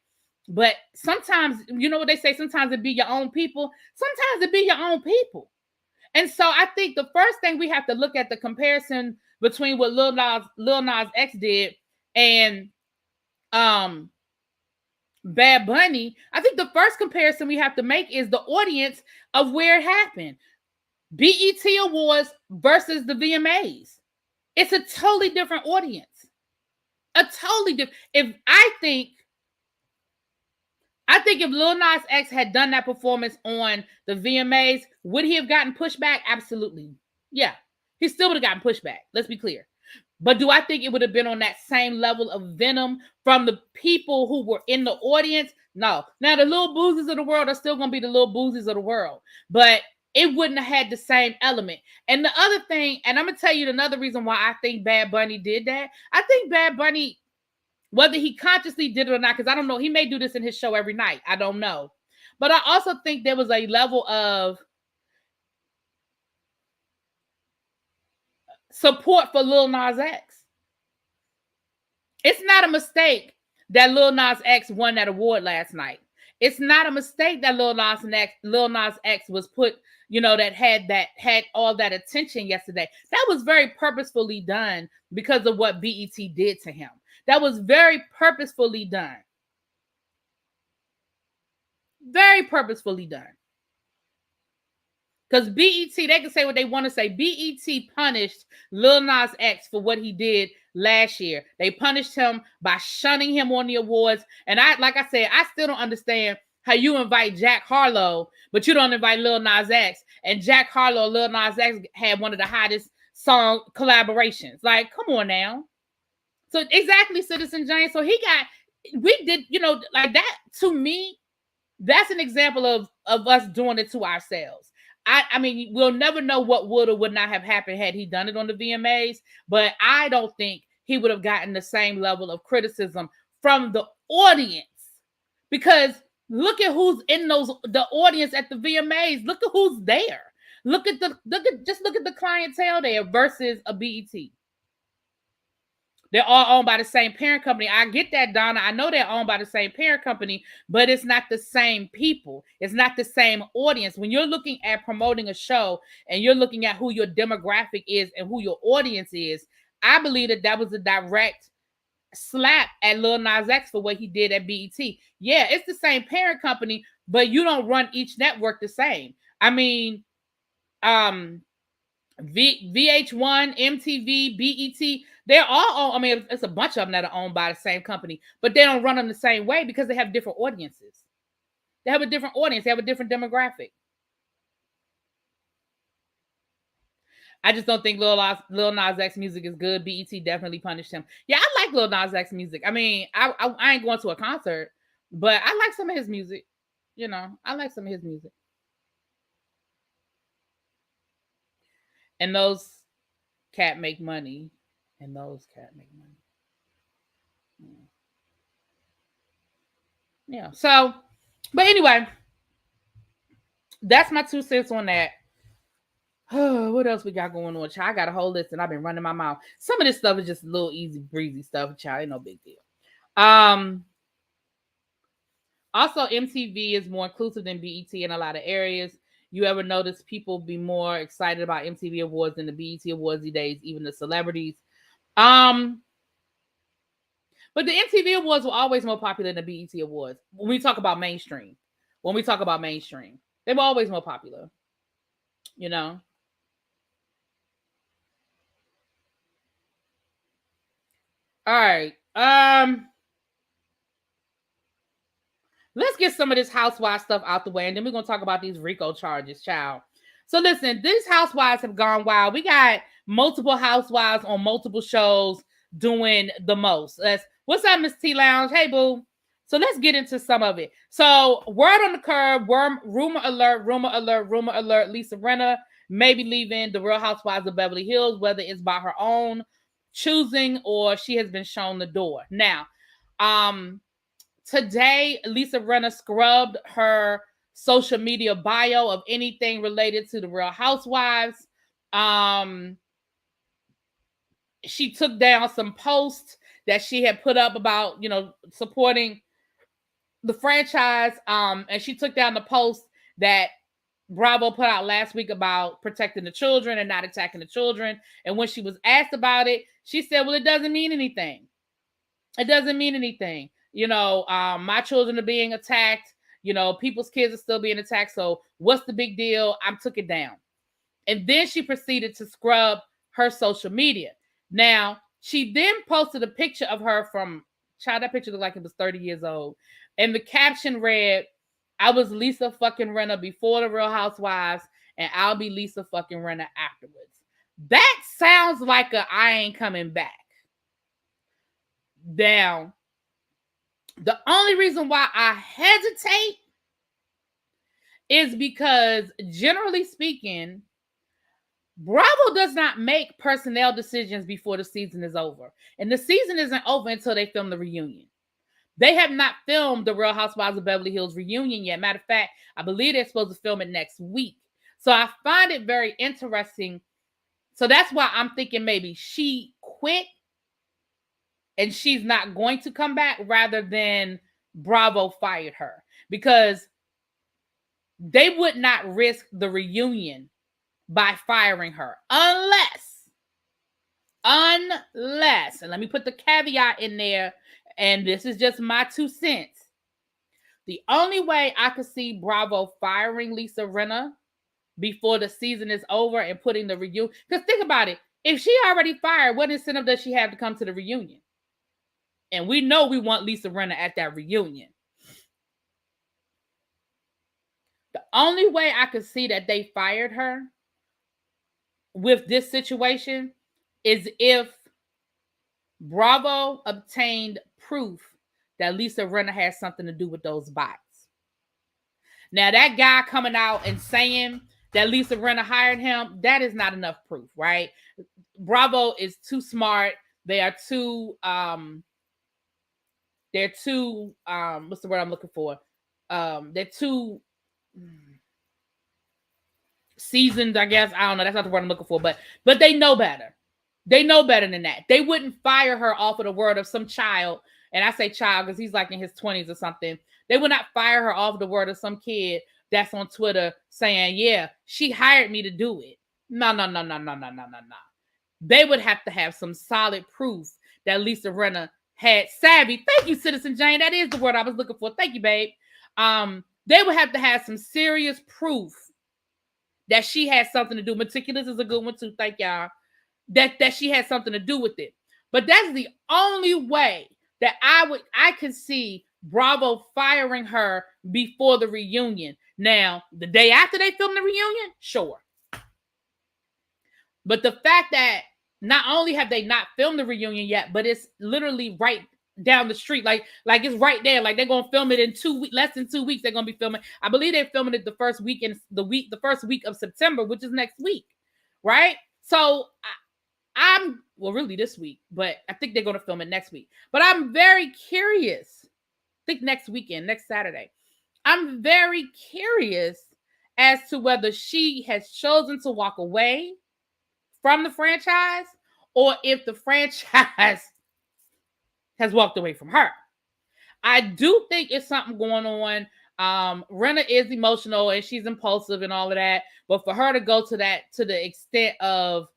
but sometimes, you know what they say, sometimes it be your own people, sometimes it be your own people. And so I think the first thing we have to look at the comparison between what Lil Nas X did and Bad Bunny. I think the first comparison we have to make is the audience of where it happened. BET Awards versus the VMAs. It's a totally different audience. A totally different. I think if Lil Nas X had done that performance on the VMAs, would he have gotten pushback? Absolutely. Yeah. He still would have gotten pushback. Let's be clear. But do I think it would have been on that same level of venom from the people who were in the audience? No. Now, the Lil Boozes of the world are still going to be the Lil Boozes of the world. But it wouldn't have had the same element. And the other thing, and I'm going to tell you another reason why I think Bad Bunny did that. I think Bad Bunny, whether he consciously did it or not, because I don't know, he may do this in his show every night. I don't know. But I also think there was a level of support for Lil Nas X. It's not a mistake that Lil Nas X won that award last night. It's not a mistake that Lil Nas X was put, that had all that attention yesterday. That was very purposefully done because of what BET did to him. That was very purposefully done. Very purposefully done. Because BET, they can say what they want to say. BET punished Lil Nas X for what he did last year. They punished him by shunning him on the awards. And like I said, I still don't understand how you invite Jack Harlow, but you don't invite Lil Nas X. And Jack Harlow and Lil Nas X had one of the hottest song collaborations. Like, come on now. So exactly, Citizen Jane. So we did, like that. To me, that's an example of us doing it to ourselves. I mean, we'll never know what would or would not have happened had he done it on the VMAs, but I don't think he would have gotten the same level of criticism from the audience, because look at who's in the audience at the VMAs. Look at who's there. Look at the clientele there versus a BET. They're all owned by the same parent company. I get that, Donna. I know they're owned by the same parent company, but it's not the same people. It's not the same audience. When you're looking at promoting a show and you're looking at who your demographic is and who your audience is, I believe that was a direct slap at Lil Nas X for what he did at BET. Yeah, it's the same parent company, but you don't run each network the same. I mean, VH1, MTV, BET, they're all owned. I mean, it's a bunch of them that are owned by the same company, but they don't run them the same way because they have different audiences. They have a different audience. They have a different demographic. I just don't think Lil Nas X music is good. BET definitely punished him. Yeah, I like Lil Nas X music. I mean, I ain't going to a concert, but I like some of his music. You know, I like some of his music. And those cat make money. And those cat make money. Yeah. So, but anyway, that's my 2 cents on that. What else we got going on, child? I got a whole list and I've been running my mouth. Some of this stuff is just a little easy breezy stuff, child. Ain't no big deal. Also, MTV is more inclusive than BET in a lot of areas. You ever notice people be more excited about MTV Awards than the BET Awards these days, even the celebrities? But the MTV Awards were always more popular than the BET Awards. When we talk about mainstream, they were always more popular. You know? All right. Let's get some of this Housewives stuff out the way, and then we're going to talk about these RICO charges, child. So listen, these Housewives have gone wild. We got multiple Housewives on multiple shows doing the most. What's up, Miss T Lounge? Hey, boo. So let's get into some of it. So word on the curb, rumor alert, Lisa Rinna may be leaving the Real Housewives of Beverly Hills, whether it's by her own choosing or she has been shown the door. Now, today, Lisa Rinna scrubbed her social media bio of anything related to the Real Housewives. She took down some posts that she had put up about, supporting the franchise. And she took down the post that Bravo put out last week about protecting the children and not attacking the children. And when she was asked about it, she said, well, it doesn't mean anything. It doesn't mean anything. My children are being attacked. People's kids are still being attacked. So what's the big deal? I took it down. And then she proceeded to scrub her social media. Now, she then posted a picture of her from, child, that picture looked like it was 30 years old. And the caption read, I was Lisa fucking Rinna before the Real Housewives, and I'll be Lisa fucking Rinna afterwards. That sounds like I ain't coming back. Now, the only reason why I hesitate is because, generally speaking, Bravo does not make personnel decisions before the season is over. And the season isn't over until they film the reunion. They have not filmed the Real Housewives of Beverly Hills reunion yet. Matter of fact, I believe they're supposed to film it next week. So I find it very interesting. So that's why I'm thinking maybe she quit and she's not going to come back rather than Bravo fired her. Because they would not risk the reunion by firing her unless, and let me put the caveat in there, and this is just my 2 cents. The only way I could see Bravo firing Lisa Rinna before the season is over and putting the reunion, because think about it, if she already fired, what incentive does she have to come to the reunion? And we know we want Lisa Rinna at that reunion. The only way I could see that they fired her with this situation is if Bravo obtained proof that Lisa Rinna has something to do with those bots. Now, that guy coming out and saying that Lisa Rinna hired him, that is not enough proof, right? Bravo is too smart. They are too, what's the word I'm looking for? They're too seasoned, I guess. I don't know. That's not the word I'm looking for, but they know better. They know better than that. They wouldn't fire her off of the word of some child. And I say child because he's like in his 20s or something. They would not fire her off the word of some kid that's on Twitter saying, yeah, she hired me to do it. No. They would have to have some solid proof that Lisa Rinna had savvy. Thank you, Citizen Jane. That is the word I was looking for. Thank you, babe. They would have to have some serious proof that she had something to do. Meticulous is a good one too. Thank y'all. That she had something to do with it. But that's the only way that I could see Bravo firing her before the reunion. Now, the day after they film the reunion, sure. But the fact that not only have they not filmed the reunion yet, but it's literally right down the street, like it's right there. Like they're gonna film it in 2 weeks, less than 2 weeks. They're gonna be filming. I believe they're filming it the first week the first week of September, which is next week, right? So I'm well, really this week, but I think they're gonna film it next week. But I'm very curious. I think next weekend, next Saturday. I'm very curious as to whether she has chosen to walk away from the franchise or if the franchise has walked away from her. I do think it's something going on. Renna is emotional and she's impulsive and all of that, but for her to go to the extent of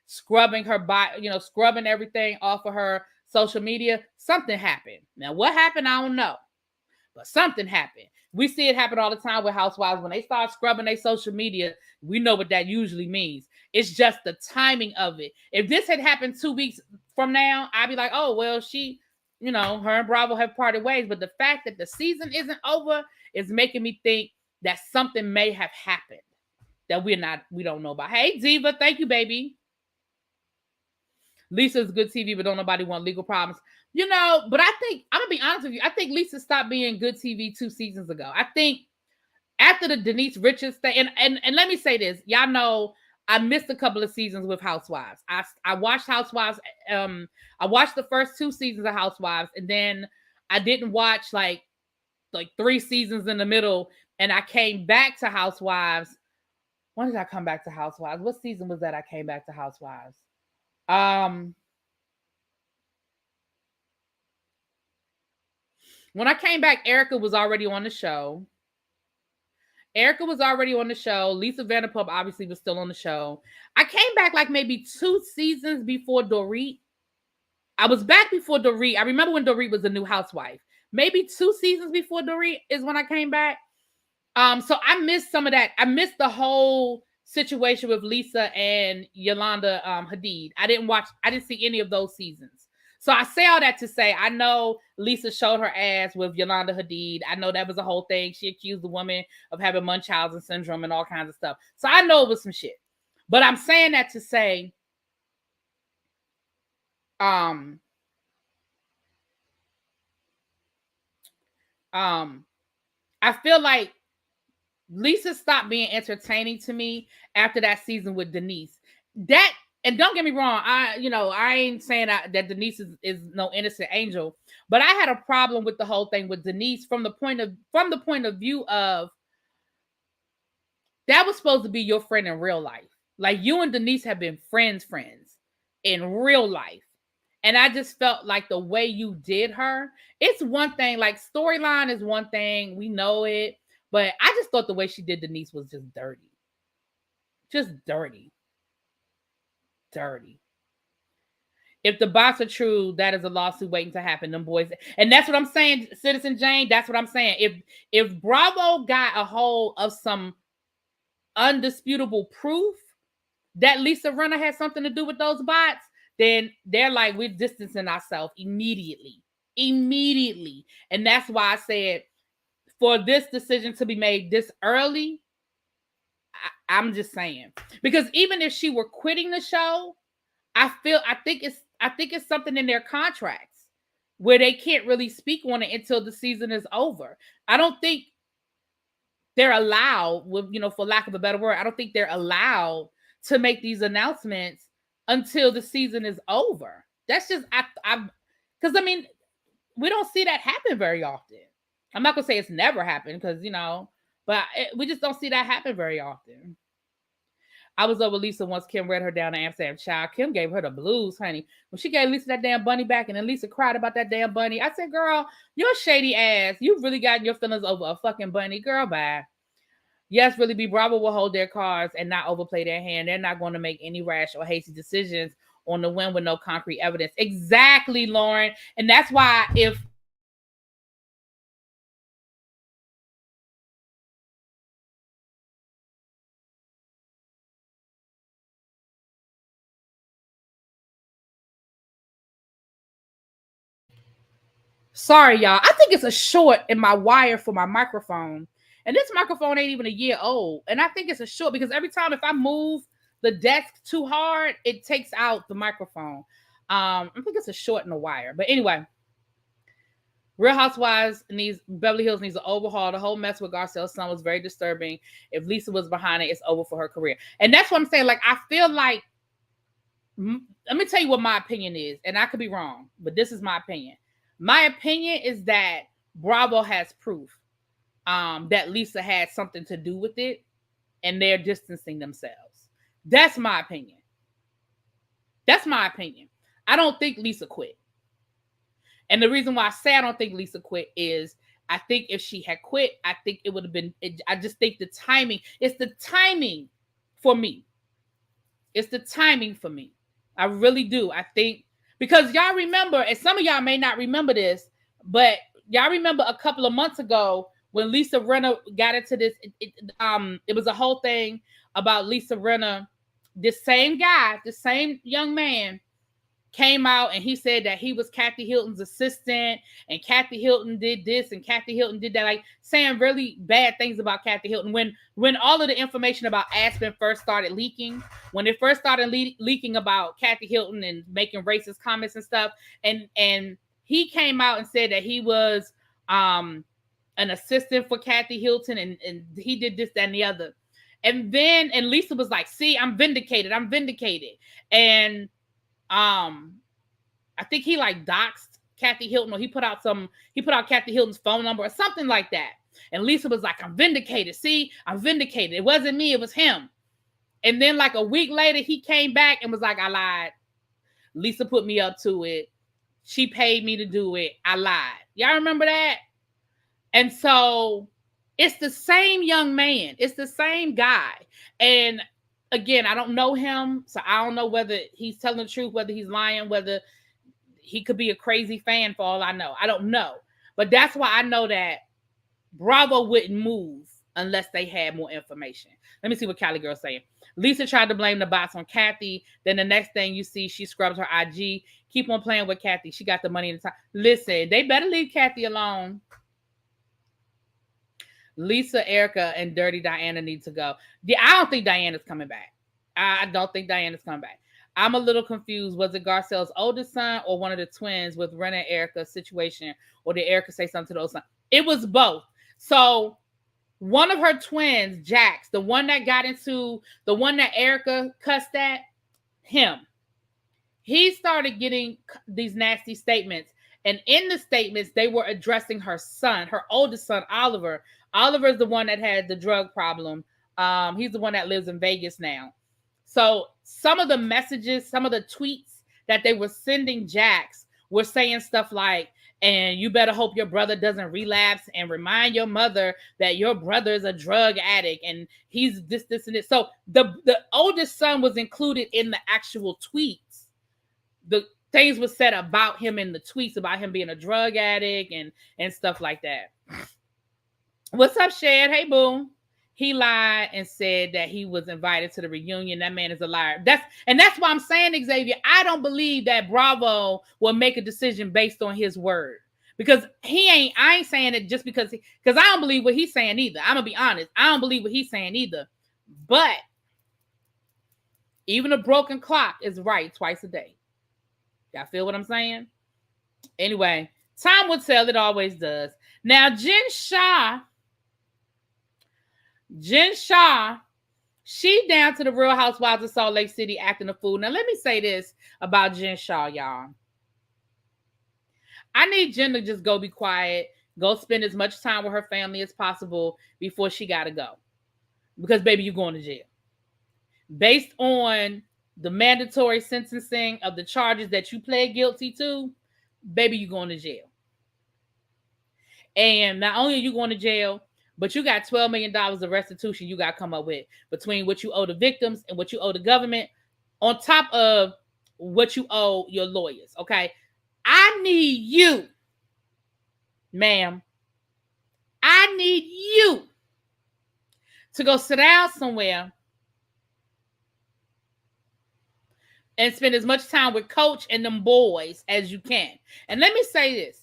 scrubbing her body, scrubbing everything off of her social media, something happened. Now, what happened, I don't know, but something happened. We see it happen all the time with housewives. When they start scrubbing their social media, we know what that usually means. It's just the timing of it. If this had happened 2 weeks from now, I'd be like, oh, well, she, her and Bravo have parted ways. But the fact that the season isn't over is making me think that something may have happened that we don't know about. Hey, Diva, thank you, baby. Lisa's good TV, but don't nobody want legal problems. But I think, I'm going to be honest with you, I think Lisa stopped being good TV 2 seasons ago. I think after the Denise Richards thing, and let me say this, y'all know I missed a couple of seasons with Housewives. I watched Housewives, I watched the first 2 seasons of Housewives, and then I didn't watch like 3 seasons in the middle, and I came back to Housewives. When did I come back to Housewives? What season was that I came back to Housewives? When I came back, Erica was already on the show. Lisa Vanderpump obviously was still on the show. I came back like maybe 2 seasons before Dorit. I was back before Dorit. I remember when Dorit was a new housewife. Maybe 2 seasons before Dorit is when I came back. So I missed some of that. I missed the whole situation with Lisa and Yolanda Hadid. I didn't see any of those seasons. So I say all that to say, I know Lisa showed her ass with Yolanda Hadid. I know that was a whole thing. She accused the woman of having Munchausen syndrome and all kinds of stuff. So I know it was some shit. But I'm saying that to say, I feel like Lisa stopped being entertaining to me after that season with Denise. And don't get me wrong, I ain't saying that Denise is no innocent angel, but I had a problem with the whole thing with Denise from the point of view of that was supposed to be your friend in real life. Like you and Denise have been friends in real life. And I just felt like the way you did her, it's one thing, like storyline is one thing, we know it, but I just thought the way she did Denise was just dirty. Just dirty. Dirty. If the bots are true, that is a lawsuit waiting to happen. Them boys, and that's what I'm saying, Citizen Jane. That's what I'm saying. If Bravo got a hold of some undisputable proof that Lisa Rinna had something to do with those bots, then they're like, we're distancing ourselves immediately. And that's why I said, for this decision to be made this early, I'm just saying, because even if she were quitting the show, I think it's something in their contracts where they can't really speak on it until the season is over. I don't think they're allowed, for lack of a better word, I don't think they're allowed to make these announcements until the season is over. That's just, because we don't see that happen very often. I'm not gonna say it's never happened because, but we just don't see that happen very often. I was over Lisa once Kim read her down to Amsterdam. Child, Kim gave her the blues, honey. When she gave Lisa that damn bunny back and then Lisa cried about that damn bunny, I said, girl, your shady ass, you've really gotten your feelings over a fucking bunny. Girl, bye. Yes, Really Be Bravo will hold their cards and not overplay their hand. They're not going to make any rash or hasty decisions on the whim with no concrete evidence. Exactly, Lauren. And that's why if sorry, y'all. I think it's a short in my wire for my microphone. And this microphone ain't even a year old. And I think it's a short because every time if I move the desk too hard, it takes out the microphone. I think it's a short in the wire. But anyway, Real Housewives Beverly Hills needs an overhaul. The whole mess with Garcelle's son was very disturbing. If Lisa was behind it, it's over for her career. And that's what I'm saying. Like, I feel like, let me tell you what my opinion is. And I could be wrong, but this is my opinion. My opinion is that Bravo has proof that Lisa had something to do with it, and they're distancing themselves. That's my opinion. That's my opinion. I don't think Lisa quit. And the reason why I say I don't think Lisa quit is I think if she had quit, I think it would have been, I just think the timing, it's the timing for me. It's the timing for me. I really do. I think, because y'all remember, and some of y'all may not remember this, but y'all remember a couple of months ago when Lisa Rinna got into this, it was a whole thing about Lisa Rinna, this same guy, the same young man, came out and he said that he was Kathy Hilton's assistant and Kathy Hilton did this and Kathy Hilton did that, like saying really bad things about Kathy Hilton. When all of the information about Aspen first started leaking, when it first started leaking about Kathy Hilton and making racist comments and stuff, and he came out and said that he was an assistant for Kathy Hilton and he did this, that, and the other. And Lisa was like, see, I'm vindicated. And I think he like doxed Kathy Hilton, or he put out Kathy Hilton's phone number or something like that. And Lisa was like, I'm vindicated. See, I'm vindicated. It wasn't me, it was him. And then like a week later, he came back and was like, I lied. Lisa put me up to it. She paid me to do it. I lied. Y'all remember that? And so it's the same young man. It's the same guy. And again, I don't know him, so I don't know whether he's telling the truth, whether he's lying, whether he could be a crazy fan for all I know. I don't know. But that's why I know that Bravo wouldn't move unless they had more information. Let me see what Cali Girl's saying. Lisa tried to blame the bots on Kathy. Then the next thing you see, she scrubs her IG. Keep on playing with Kathy. She got the money in the time. Listen, they better leave Kathy alone. Lisa, Erica, and Dirty Diana need to go. Yeah, I don't think Diana's coming back. I don't think Diana's coming back. I'm a little confused. Was it Garcelle's oldest son or one of the twins with Rinna and Erica's situation? Or did Erica say something to those sons? It was both. So one of her twins, Jax, the one that Erica cussed at, him. He started getting these nasty statements. And in the statements, they were addressing her son, her oldest son, Oliver. Oliver is the one that had the drug problem. He's the one that lives in Vegas now. So some of the messages, some of the tweets that they were sending Jax were saying stuff like, and you better hope your brother doesn't relapse, and remind your mother that your brother is a drug addict and he's this, and this. So the oldest son was included in the actual tweets. The things were said about him in the tweets, about him being a drug addict and stuff like that. What's up, Shad? Hey, boo. He lied and said that he was invited to the reunion. That man is a liar. That's why I'm saying, Xavier, I don't believe that Bravo will make a decision based on his word. Because I ain't saying it just because I don't believe what he's saying either. I'm gonna be honest. I don't believe what he's saying either. But even a broken clock is right twice a day. Y'all feel what I'm saying? Anyway, time will tell. It always does. Now, Jen Shah, she down to the Real Housewives of Salt Lake City acting a fool. Now, let me say this about Jen Shah, y'all. I need Jen to just go be quiet, go spend as much time with her family as possible before she got to go. Because, baby, you're going to jail. Based on the mandatory sentencing of the charges that you pled guilty to, baby, you're going to jail. And not only are you going to jail, but you got $12 million of restitution you got to come up with between what you owe the victims and what you owe the government, on top of what you owe your lawyers, okay? I need you, ma'am. I need you to go sit down somewhere and spend as much time with Coach and them boys as you can. And let me say this.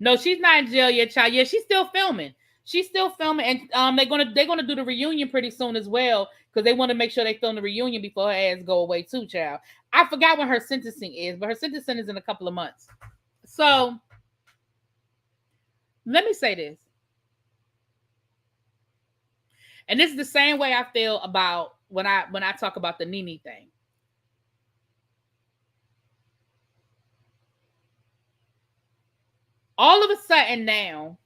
No, she's not in jail yet, child. Yeah, she's still filming. She's still filming, and they're gonna do the reunion pretty soon as well, because they want to make sure they film the reunion before her ass go away too, child. I forgot when her sentencing is, but her sentencing is in a couple of months. So let me say this, and this is the same way I feel about when I talk about the Nene thing. All of a sudden now,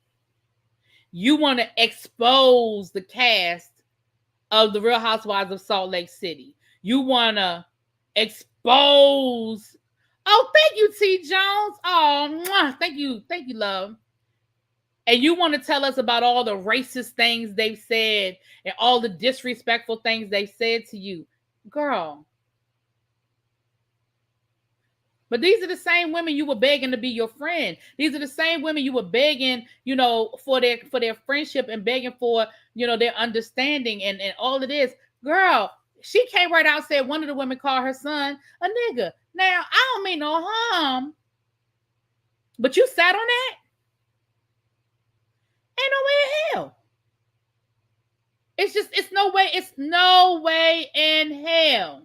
you want to expose the cast of the Real Housewives of Salt Lake City. You want to expose. Oh, thank you, T. Jones. Oh, thank you, love. And you want to tell us about all the racist things they've said and all the disrespectful things they said to you, girl. But these are the same women you were begging to be your friend. These are the same women you were begging, for their friendship and begging for, their understanding and all of this. Girl, she came right out and said one of the women called her son a nigga. Now, I don't mean no harm, but you sat on that? Ain't no way in hell. It's no way in hell.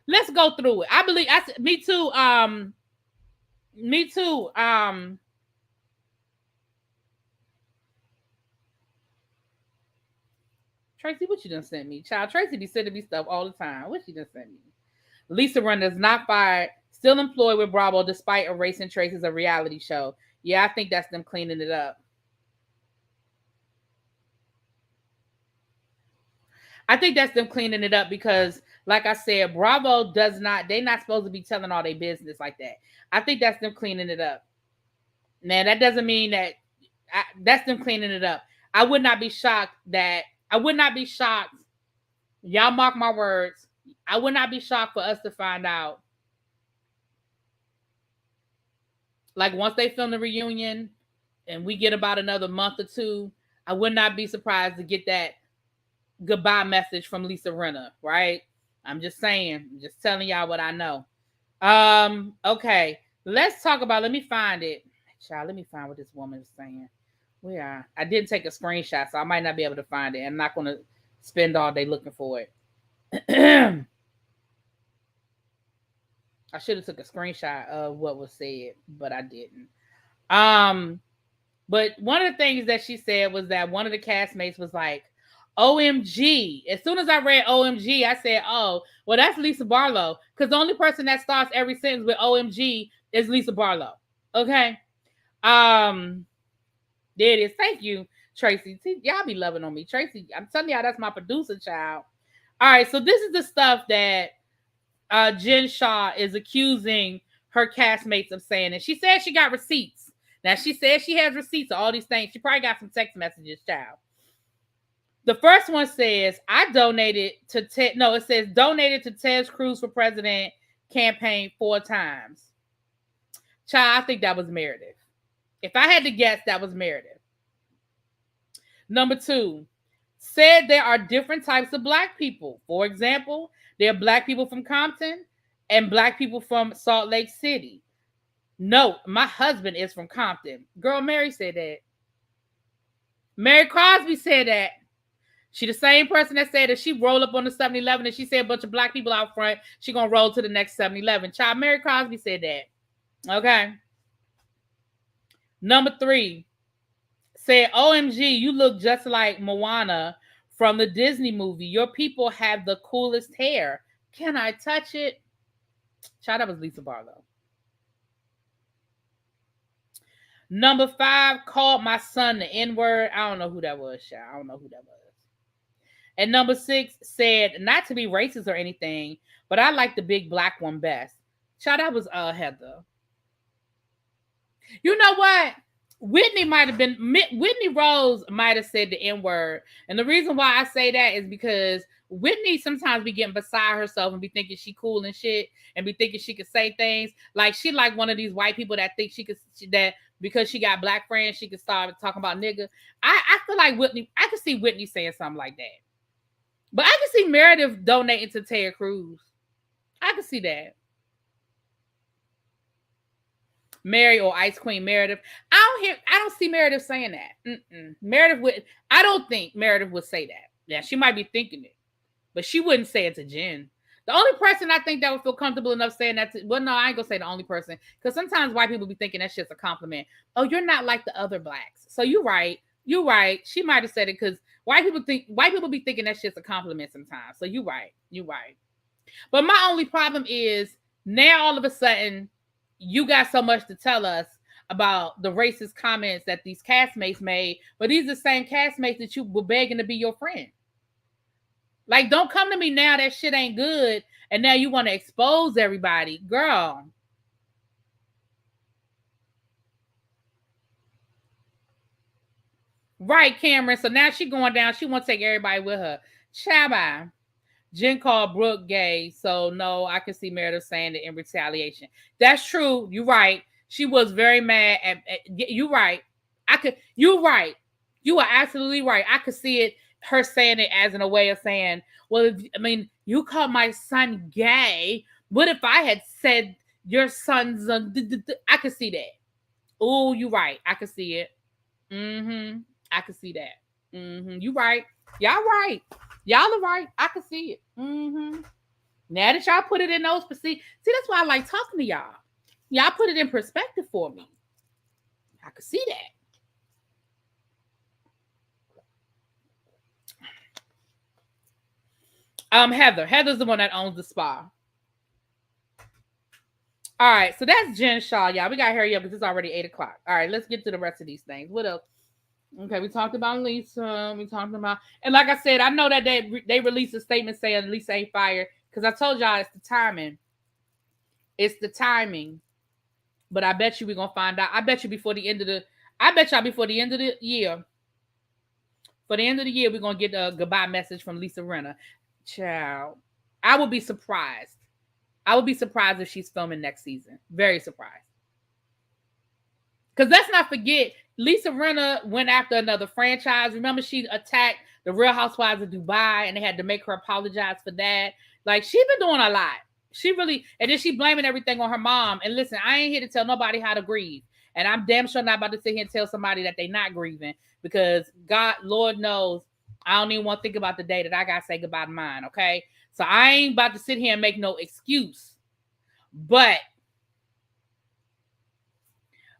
Let's go through it. I believe me too. Tracy, what you done sent me? Child, Tracy be sending me stuff all the time. What you done sent me? Lisa Rinna is not fired, still employed with Bravo despite erasing Tracy's a reality show. Yeah, I think that's them cleaning it up. I think that's them cleaning it up because, like I said, Bravo they're not supposed to be telling all their business like that. I think that's them cleaning it up. Now, that doesn't mean that that's them cleaning it up. I would not be shocked. Y'all mark my words. I would not be shocked for us to find out. Like, once they film the reunion and we get about another month or two, I would not be surprised to get that goodbye message from Lisa Rinna, right? I'm just saying. I'm just telling y'all what I know. Okay. Let's talk about, let me find it. Child, let me find what this woman is saying. Where I didn't take a screenshot, so I might not be able to find it. I'm not going to spend all day looking for it. I should have took a screenshot of what was said, but I didn't. But one of the things that she said was that one of the castmates was like, OMG. As soon as I read OMG, I said, oh, well, that's Lisa Barlow. Because the only person that starts every sentence with OMG is Lisa Barlow. Okay. There it is. Thank you, Tracy. See, y'all be loving on me. Tracy, I'm telling y'all, that's my producer, child. All right, so this is the stuff that Jen Shah is accusing her castmates of saying. And she said she got receipts. Now, she says she has receipts of all these things. She probably got some text messages, child. The first one says, I donated to Ted. No, it says donated to Ted Cruz for president campaign 4 times. Child, I think that was Meredith. If I had to guess, that was Meredith. Number 2, said there are different types of black people. For example, there are black people from Compton and black people from Salt Lake City. No, my husband is from Compton. Girl, Mary said that. Mary Crosby said that. She the same person that said that she roll up on the 7-Eleven and she said a bunch of black people out front. She gonna roll to the next 7-Eleven. Child, Mary Crosby said that. Okay. Number 3 said, OMG, you look just like Moana from the Disney movie. Your people have the coolest hair. Can I touch it? Child, that was Lisa Barlow. Number 5 called my son the N-word. I don't know who that was, child. I don't know who that was. And number 6 said, not to be racist or anything, but I like the big black one best. Child, that was Heather. You know what? Whitney Rose might have said the N-word. And the reason why I say that is because Whitney sometimes be getting beside herself and be thinking she cool and shit and be thinking she could say things. Like, she like one of these white people that think that because she got black friends, she could start talking about nigga. I feel like I could see Whitney saying something like that. But I can see Meredith donating to Ted Cruz. I can see that. Mary or Ice Queen Meredith. I don't see Meredith saying that. I don't think Meredith would say that. Yeah, she might be thinking it, but she wouldn't say it to Jen. The only person I think that would feel comfortable enough saying that to, well, no, I ain't gonna say the only person, because sometimes white people be thinking that shit's a compliment. Oh, you're not like the other blacks. So you're right. You're right. She might have said it because white people be thinking that shit's a compliment sometimes. So you're right. You're right. But my only problem is now all of a sudden you got so much to tell us about the racist comments that these castmates made, but these are the same castmates that you were begging to be your friend. Like, don't come to me now that shit ain't good, and now you want to expose everybody. Girl. Right, Cameron. So now she going down. She want to take everybody with her. Shabba. Jen called Brooke gay, so no, I can see Meredith saying it in retaliation. That's true. You're right. She was very mad at you're right. You're right. You are absolutely right. I could see it, her saying it as in a way of saying, well, you called my son gay. What if I had said your son's I could see that. Oh, you're right. I could see it. I could see that. You right. Y'all right. Y'all are right. I can see it. Now that y'all put it in those, see, that's why I like talking to y'all. Y'all put it in perspective for me. I can see that. Heather's the one that owns the spa. All right, so that's Jen Shah, y'all. We gotta hurry up because it's already 8:00. All right, let's get to the rest of these things. What else? Okay, we talked about Lisa. We talked about, and like I said, I know that they released a statement saying Lisa ain't fired because I told y'all it's the timing. It's the timing. But I bet you we're gonna find out. I bet y'all before the end of the year. For the end of the year, we're gonna get a goodbye message from Lisa Rinna. Child, I would be surprised. I would be surprised if she's filming next season. Very surprised. Because let's not forget, Lisa Rinna went after another franchise. Remember, she attacked the Real Housewives of Dubai, and they had to make her apologize for that. Like, she's been doing a lot. She really, and then she blaming everything on her mom. And listen, I ain't here to tell nobody how to grieve. And I'm damn sure not about to sit here and tell somebody that they're not grieving, because God, Lord knows, I don't even want to think about the day that I got to say goodbye to mine, okay? So I ain't about to sit here and make no excuse. But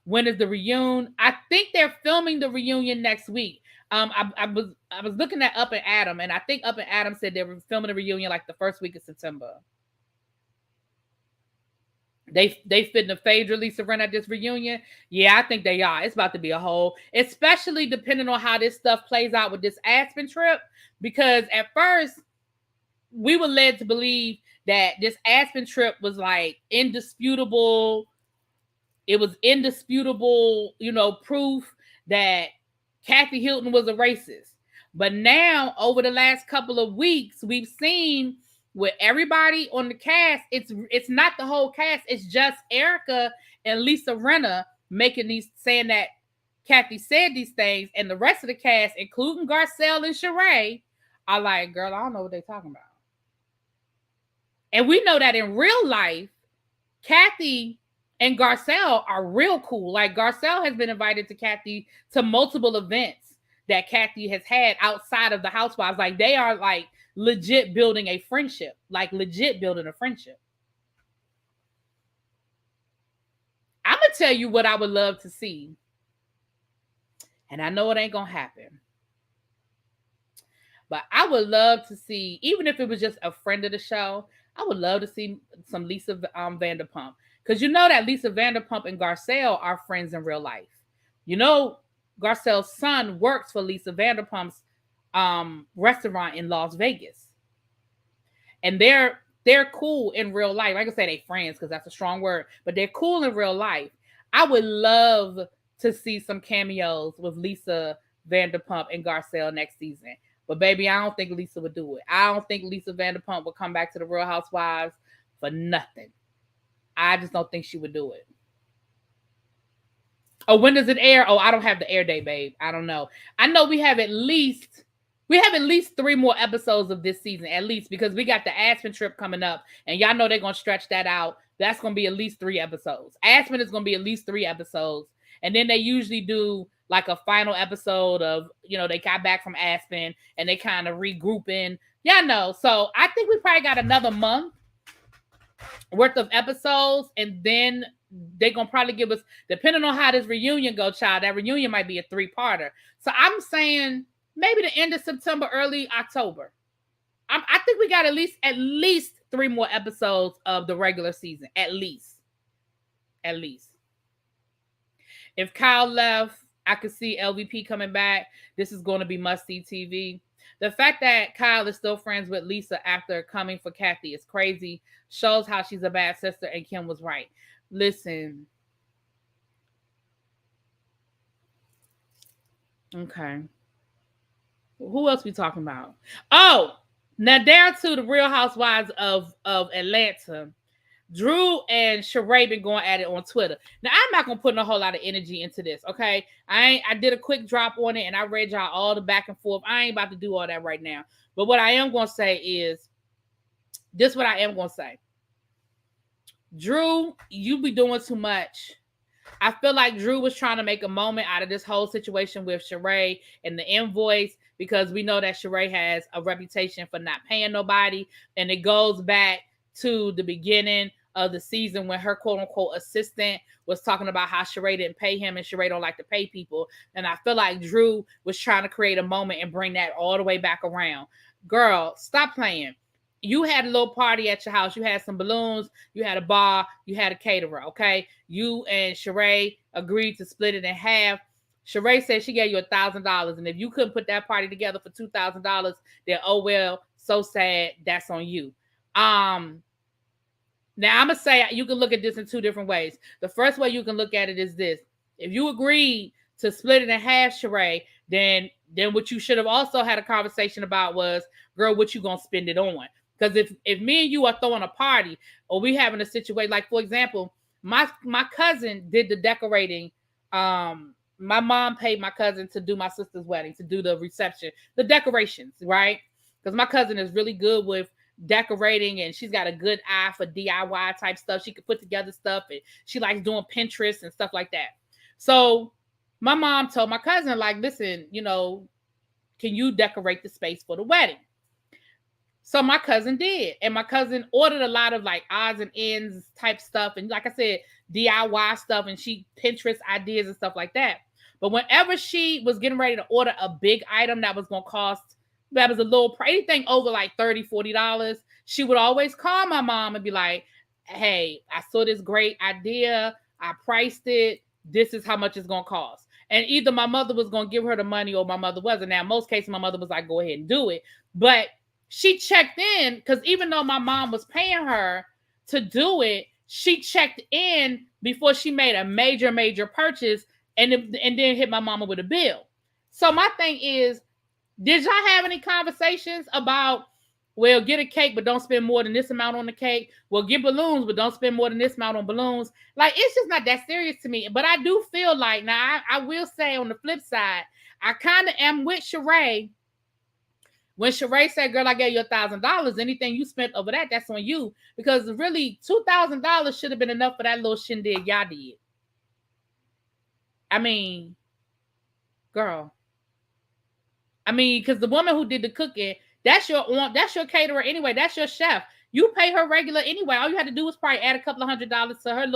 when is the reunion? I think they're filming the reunion next week. I was looking at Up and Adam, and I think Up and Adam said they were filming the reunion like the first week of September. They fitting a Phaedra Lisa Rinna at this reunion. Yeah, I think they are. It's about to be a whole, especially depending on how this stuff plays out with this Aspen trip. Because at first we were led to believe that this Aspen trip was like indisputable. It was indisputable, proof that Kathy Hilton was a racist. But now, over the last couple of weeks, we've seen with everybody on the cast, it's not the whole cast. It's just Erica and Lisa Rinna saying that Kathy said these things, and the rest of the cast, including Garcelle and Sheree, are like, girl, I don't know what they're talking about. And we know that in real life, Kathy and Garcelle are real cool. Like, Garcelle has been invited to multiple events that Kathy has had outside of the Housewives. Like, they are like legit building a friendship. I'm going to tell you what I would love to see. And I know it ain't going to happen. But I would love to see, even if it was just a friend of the show, I would love to see some Lisa Vanderpump. Because you know that Lisa Vanderpump and Garcelle are friends in real life. Garcelle's son works for Lisa Vanderpump's restaurant in Las Vegas. And they're cool in real life. I can say they friends because that's a strong word, but they're cool in real life. I would love to see some cameos with Lisa Vanderpump and Garcelle next season. But baby, I don't think Lisa would do it. I don't think Lisa Vanderpump would come back to the Real Housewives for nothing. I just don't think she would do it. Oh, when does it air? Oh, I don't have the air date, babe. I don't know. I know we have at least 3 more episodes of this season, at least, because we got the Aspen trip coming up, and y'all know they're gonna stretch that out That's going to be at least 3 episodes. Aspen is going to be at least 3 episodes. And then they usually do like a final episode of, they got back from Aspen and they kind of regrouping. Yeah, no. So I think we probably got another month worth of episodes. And then they're going to probably give us, depending on how this reunion go, child, that reunion might be a 3-parter. So I'm saying maybe the end of September, early October. I think we got at least 3 more episodes of the regular season. At least. If Kyle left, I could see LVP coming back. This is going to be must-see TV. The fact that Kyle is still friends with Lisa after coming for Kathy is crazy. Shows how she's a bad sister, and Kim was right. Listen. Okay. Who else we talking about? Oh, now down to the Real Housewives of Atlanta. Drew and Sheree been going at it on Twitter. Now, I'm not going to put a whole lot of energy into this, okay? I did a quick drop on it, and I read y'all all the back and forth. I ain't about to do all that right now. But what I am going to say is, this is what I am going to say. Drew, you be doing too much. I feel like Drew was trying to make a moment out of this whole situation with Sheree and the invoice, because we know that Sheree has a reputation for not paying nobody, and it goes back to the beginning of the season when her quote-unquote assistant was talking about how Sheree didn't pay him and Sheree don't like to pay people. And I feel like Drew was trying to create a moment and bring that all the way back around. Girl, stop playing. You had a little party at your house. You had some balloons. You had a bar. You had a caterer, okay? You and Sheree agreed to split it in half. Sheree said she gave you $1,000. And if you couldn't put that party together for $2,000, then, oh, well, so sad. That's on you. Now, I'm going to say you can look at this in 2 different ways. The first way you can look at it is this. If you agreed to split it in half, Sheree, then what you should have also had a conversation about was, girl, what you going to spend it on? Because if me and you are throwing a party, or we having a situation, like, for example, my cousin did the decorating. My mom paid my cousin to do my sister's wedding, to do the reception, the decorations, right? Because my cousin is really good with decorating, and she's got a good eye for DIY type stuff. She could put together stuff, and she likes doing Pinterest and stuff like that. So my mom told my cousin, like, listen, can you decorate the space for the wedding? So my cousin did, and my cousin ordered a lot of like odds and ends type stuff, and like I said, DIY stuff, and she Pinterest ideas and stuff like that. But whenever she was getting ready to order a big item that was going to cost, that was a little, anything over like $30, $40, she would always call my mom and be like, hey, I saw this great idea. I priced it. This is how much it's going to cost. And either my mother was going to give her the money or my mother wasn't. Now, in most cases, my mother was like, go ahead and do it. But she checked in, because even though my mom was paying her to do it, she checked in before she made a major purchase and then hit my mama with a bill. So my thing is, did y'all have any conversations about, well, get a cake, but don't spend more than this amount on the cake? Well, get balloons, but don't spend more than this amount on balloons. Like, it's just not that serious to me. But I do feel like, now, I will say on the flip side, I kind of am with Sheree. When Sheree said, girl, I gave you $1,000, anything you spent over that, that's on you. Because really, $2,000 should have been enough for that little shindig y'all did. I mean, girl. I mean, because the woman who did the cooking, that's your caterer anyway. That's your chef. You pay her regular anyway. All you had to do was probably add a couple of $100 to her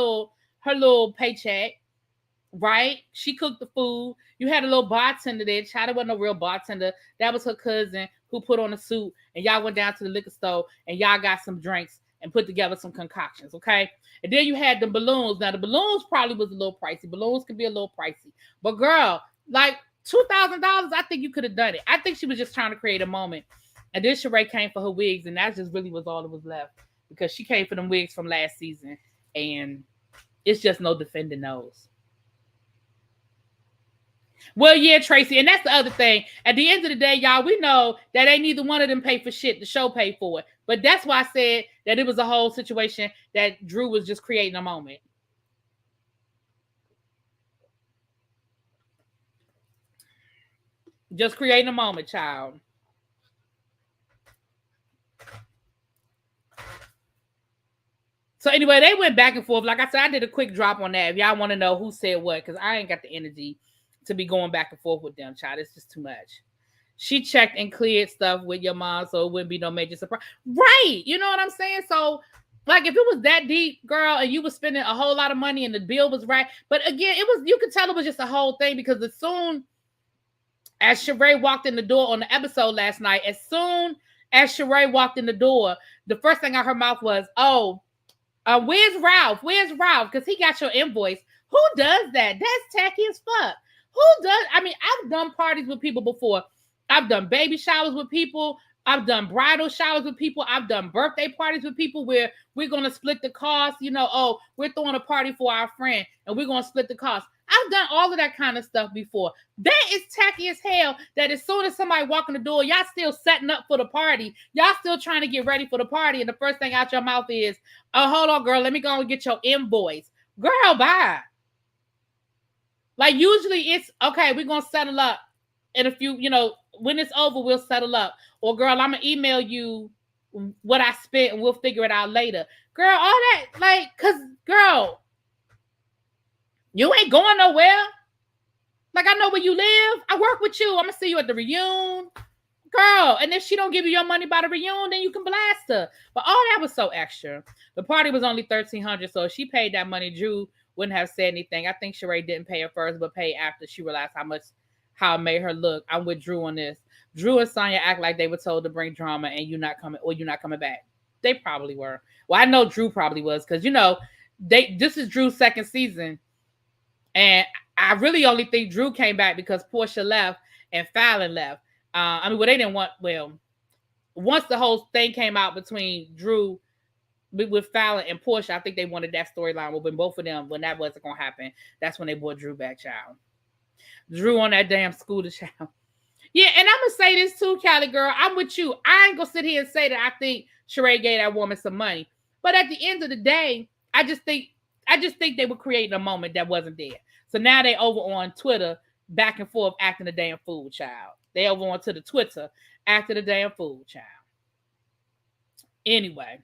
little paycheck, right? She cooked the food. You had a little bartender there. China wasn't no real bartender. That was her cousin who put on a suit, and y'all went down to the liquor store and y'all got some drinks and put together some concoctions, okay? And then you had the balloons. Now, the balloons probably was a little pricey. Balloons could be a little pricey. But girl, like, $2,000, I think you could have done it. I think she was just trying to create a moment. And then Sheree came for her wigs, and that just really was all that was left, because she came for them wigs from last season, and it's just no defending those. Well, yeah, Tracy, and that's the other thing. At the end of the day, y'all, we know that ain't neither one of them pay for shit. The show paid for it. But that's why I said that it was a whole situation that Drew was just creating a moment. Just creating a moment, child. So anyway, they went back and forth. Like I said, I did a quick drop on that. If y'all want to know who said what, because I ain't got the energy to be going back and forth with them, child. It's just too much. She checked and cleared stuff with your mom, so it wouldn't be no major surprise. Right. You know what I'm saying? So, like, if it was that deep, girl, and you were spending a whole lot of money and the bill was right. But again, it was, you could tell it was just a whole thing, because as soon as Sheree walked in the door on the episode last night, as soon as Sheree walked in the door, the first thing out her mouth was, oh, where's Ralph? Where's Ralph? Because he got your invoice. Who does that? That's tacky as fuck. Who does? I mean, I've done parties with people before. I've done baby showers with people. I've done bridal showers with people. I've done birthday parties with people where we're going to split the cost. You know, oh, we're throwing a party for our friend and we're going to split the cost. I've done all of that kind of stuff before. That is tacky as hell, that as soon as somebody walk in the door, y'all still setting up for the party. Y'all still trying to get ready for the party. And the first thing out your mouth is, oh, hold on, girl, let me go and get your invoice. Girl, bye. Like, usually it's, okay, we're going to settle up in a few, you know, when it's over, we'll settle up. Or, girl, I'm going to email you what I spent and we'll figure it out later. Girl, all that, like, because, girl, you ain't going nowhere. Like, I know where you live. I work with you. I'm going to see you at the reunion. Girl, and if she don't give you your money by the reunion, then you can blast her. But all that was so extra. The party was only $1,300, so if she paid that money, Drew wouldn't have said anything. I think Sheree didn't pay her first, but paid after she realized how it made her look. I'm with Drew on this. Drew and Sonya act like they were told to bring drama and you're not coming back. They probably were. Well, I know Drew probably was, because, you know, this is Drew's second season. And I really only think Drew came back because Portia left and Fallon left. I mean, well, they didn't want, well, once the whole thing came out between Drew with Fallon and Portia, I think they wanted that storyline. Well, when both of them, when that wasn't going to happen, that's when they brought Drew back, child. Drew on that damn scooter, child. Yeah, and I'm going to say this too, Callie girl. I'm with you. I ain't going to sit here and say that I think Sheree gave that woman some money. But at the end of the day, I just think they were creating a moment that wasn't there. So now they over on Twitter, back and forth, acting a damn fool, child. They over on to the Twitter, acting a damn fool, child. Anyway,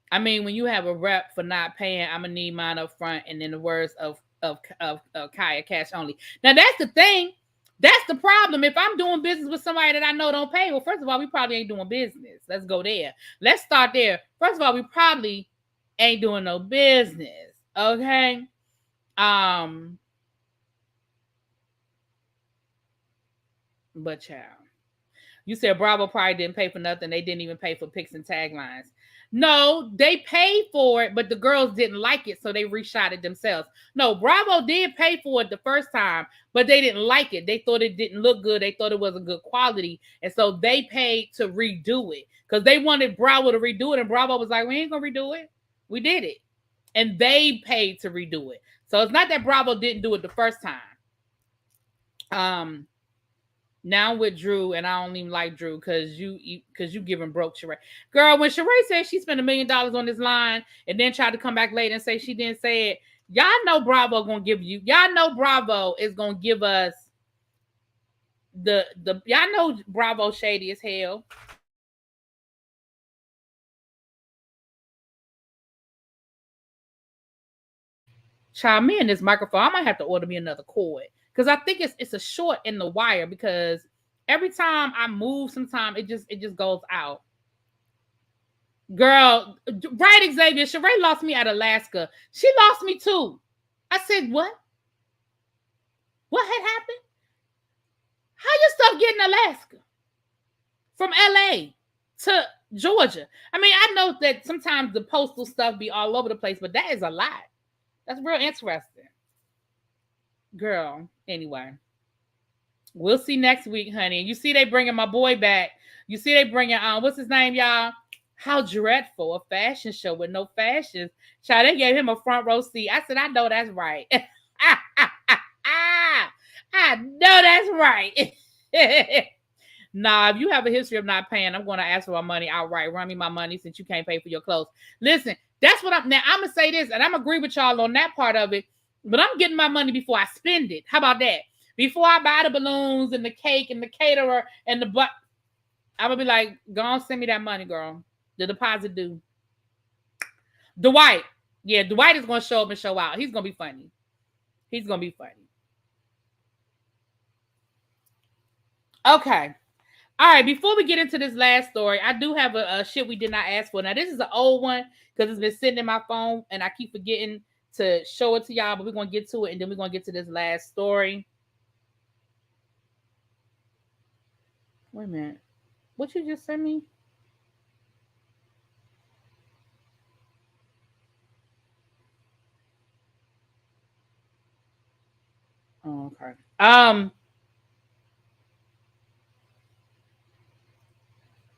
I mean, when you have a rep for not paying, I'm gonna need mine up front, and in the words of Kaya, cash only. Now that's the thing. That's the problem. If I'm doing business with somebody that I know don't pay, well, first of all, we probably ain't doing business. Let's go there. Let's start there. First of all, we probably ain't doing no business. Okay. But child, you said Bravo probably didn't pay for nothing. They didn't even pay for pics and taglines. No, they paid for it, but the girls didn't like it, so they reshot it themselves. No, Bravo did pay for it the first time, but they didn't like it. They thought it didn't look good. They thought it wasn't good quality, and so they paid to redo it because they wanted Bravo to redo it, and Bravo was like, we ain't gonna redo it. We did it. And they paid to redo it. So it's not that Bravo didn't do it the first time. Now with Drew, and I don't even like Drew because you giving broke Sheree. Girl, when Sheree said she spent $1 million on this line and then tried to come back later and say she didn't say it, y'all know Bravo gonna give you. Y'all know Bravo is gonna give us the y'all know Bravo shady as hell. Child, me and this microphone, I might have to order me another cord because I think it's a short in the wire because every time I move, sometimes it just goes out. Girl, right, Xavier. Sheree lost me at Alaska. She lost me too. I said, what? What had happened? How your stuff get in Alaska? From LA to Georgia. I mean, I know that sometimes the postal stuff be all over the place, but that is a lot. That's real interesting. Girl, anyway. We'll see next week, honey. You see they bringing my boy back. You see they bringing, what's his name, y'all? How dreadful, a fashion show with no fashions. Child, they gave him a front row seat. I said, I know that's right. I know that's right. Nah, if you have a history of not paying, I'm going to ask for my money outright. Run me my money since you can't pay for your clothes. Listen, that's what I'm going to say this, and I'm agree with y'all on that part of it, but I'm getting my money before I spend it. How about that? Before I buy the balloons and the cake and the caterer and I'm going to be like, go on, send me that money, girl. The deposit due. Dwight. Yeah, Dwight is going to show up and show out. He's going to be funny. He's going to be funny. Okay. All right. Before we get into this last story, I do have a shit we did not ask for. Now, this is an old one because it's been sitting in my phone and I keep forgetting to show it to y'all, but we're going to get to it and then we're going to get to this last story. Wait a minute. What you just sent me? Oh, okay.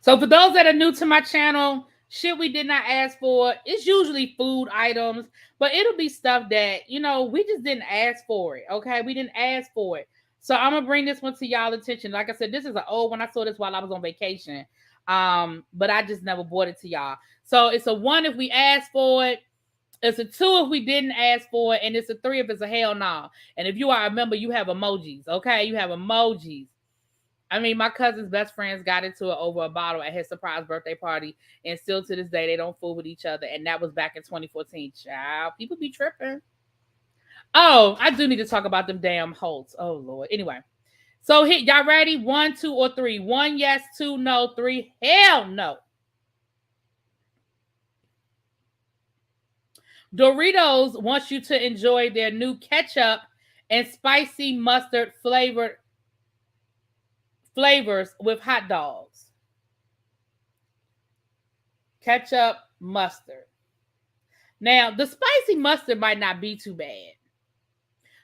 So for those that are new to my channel, shit we did not ask for, it's usually food items, but it'll be stuff that, you know, we just didn't ask for it. Okay. We didn't ask for it. So I'm gonna bring this one to y'all attention. Like I said, this is an old one. I saw this while I was on vacation. But I just never brought it to y'all. So it's a 1 if we asked for it. It's a 2 if we didn't ask for it, and it's a 3 if it's a hell no. And if you are a member, you have emojis. Okay, you have emojis. I mean, my cousin's best friends got into it over a bottle at his surprise birthday party, and still to this day they don't fool with each other. And that was back in 2014. Child, people be tripping. Oh, I do need to talk about them damn Holts. Oh Lord. Anyway, so hit y'all ready? 1, 2, or 3. 1 yes, 2 no, 3 hell no. Doritos wants you to enjoy their new ketchup and spicy mustard flavors with hot dogs. Ketchup, mustard. Now, the spicy mustard might not be too bad,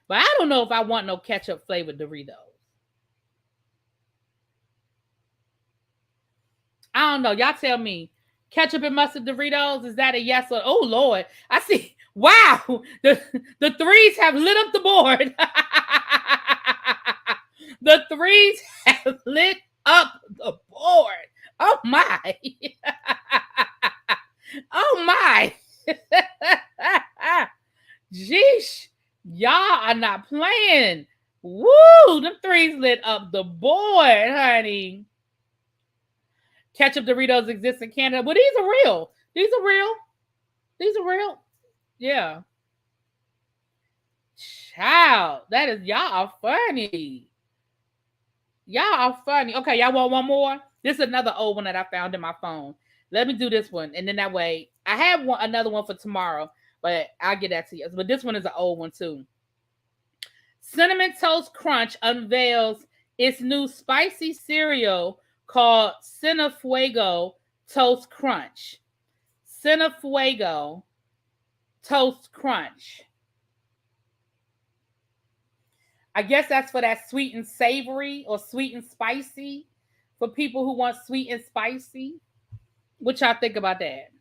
but I don't know if I want no ketchup flavored Doritos. I don't know. Y'all tell me. Ketchup and mustard Doritos, is that a yes or oh Lord? I see. Wow, the 3s have lit up the board. The 3s have lit up the board. Oh my. Oh my. Jeesh. Y'all are not playing. Woo, them 3s lit up the board, honey. Ketchup Doritos exist in Canada. But these are real. These are real. These are real. Yeah. Child, that is, y'all are funny. Y'all are funny. Okay, y'all want one more? This is another old one that I found in my phone. Let me do this one. And then that way, I have another one for tomorrow, but I'll get that to you. But this one is an old one too. Cinnamon Toast Crunch unveils its new spicy cereal called Cinefuego Toast Crunch. Cinefuego Toast Crunch. I guess that's for that sweet and savory or sweet and spicy for people who want sweet and spicy. What y'all think about that?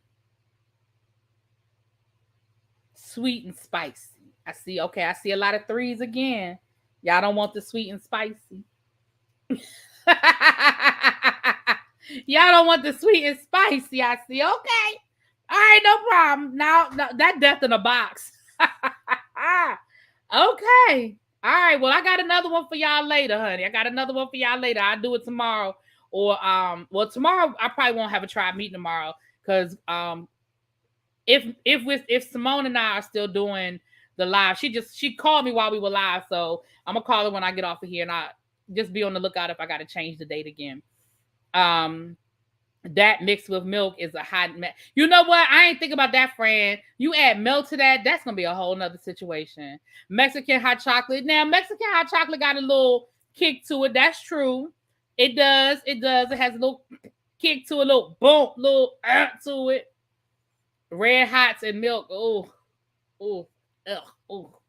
Sweet and spicy. I see. Okay, I see a lot of 3s again. Y'all don't want the sweet and spicy. Y'all don't want the sweet and spicy. I see. Okay. All right, no problem. Now that death in a box. Okay. All right. Well, I got another one for y'all later, honey. I got another one for y'all later. I'll do it tomorrow. Or well, tomorrow I probably won't have a tribe meeting tomorrow because if Simone and I are still doing the live, she called me while we were live, so I'm gonna call her when I get off of here, and I just be on the lookout if I got to change the date again. That mixed with milk is a hot mess. You know what? I ain't think about that, friend. You add milk to that, that's gonna be a whole nother situation. Mexican hot chocolate. Now, Mexican hot chocolate got a little kick to it. That's true. It does. It does. It has a little kick to it, a little bump, little to it. Red Hots and milk. Oh, oh, oh. All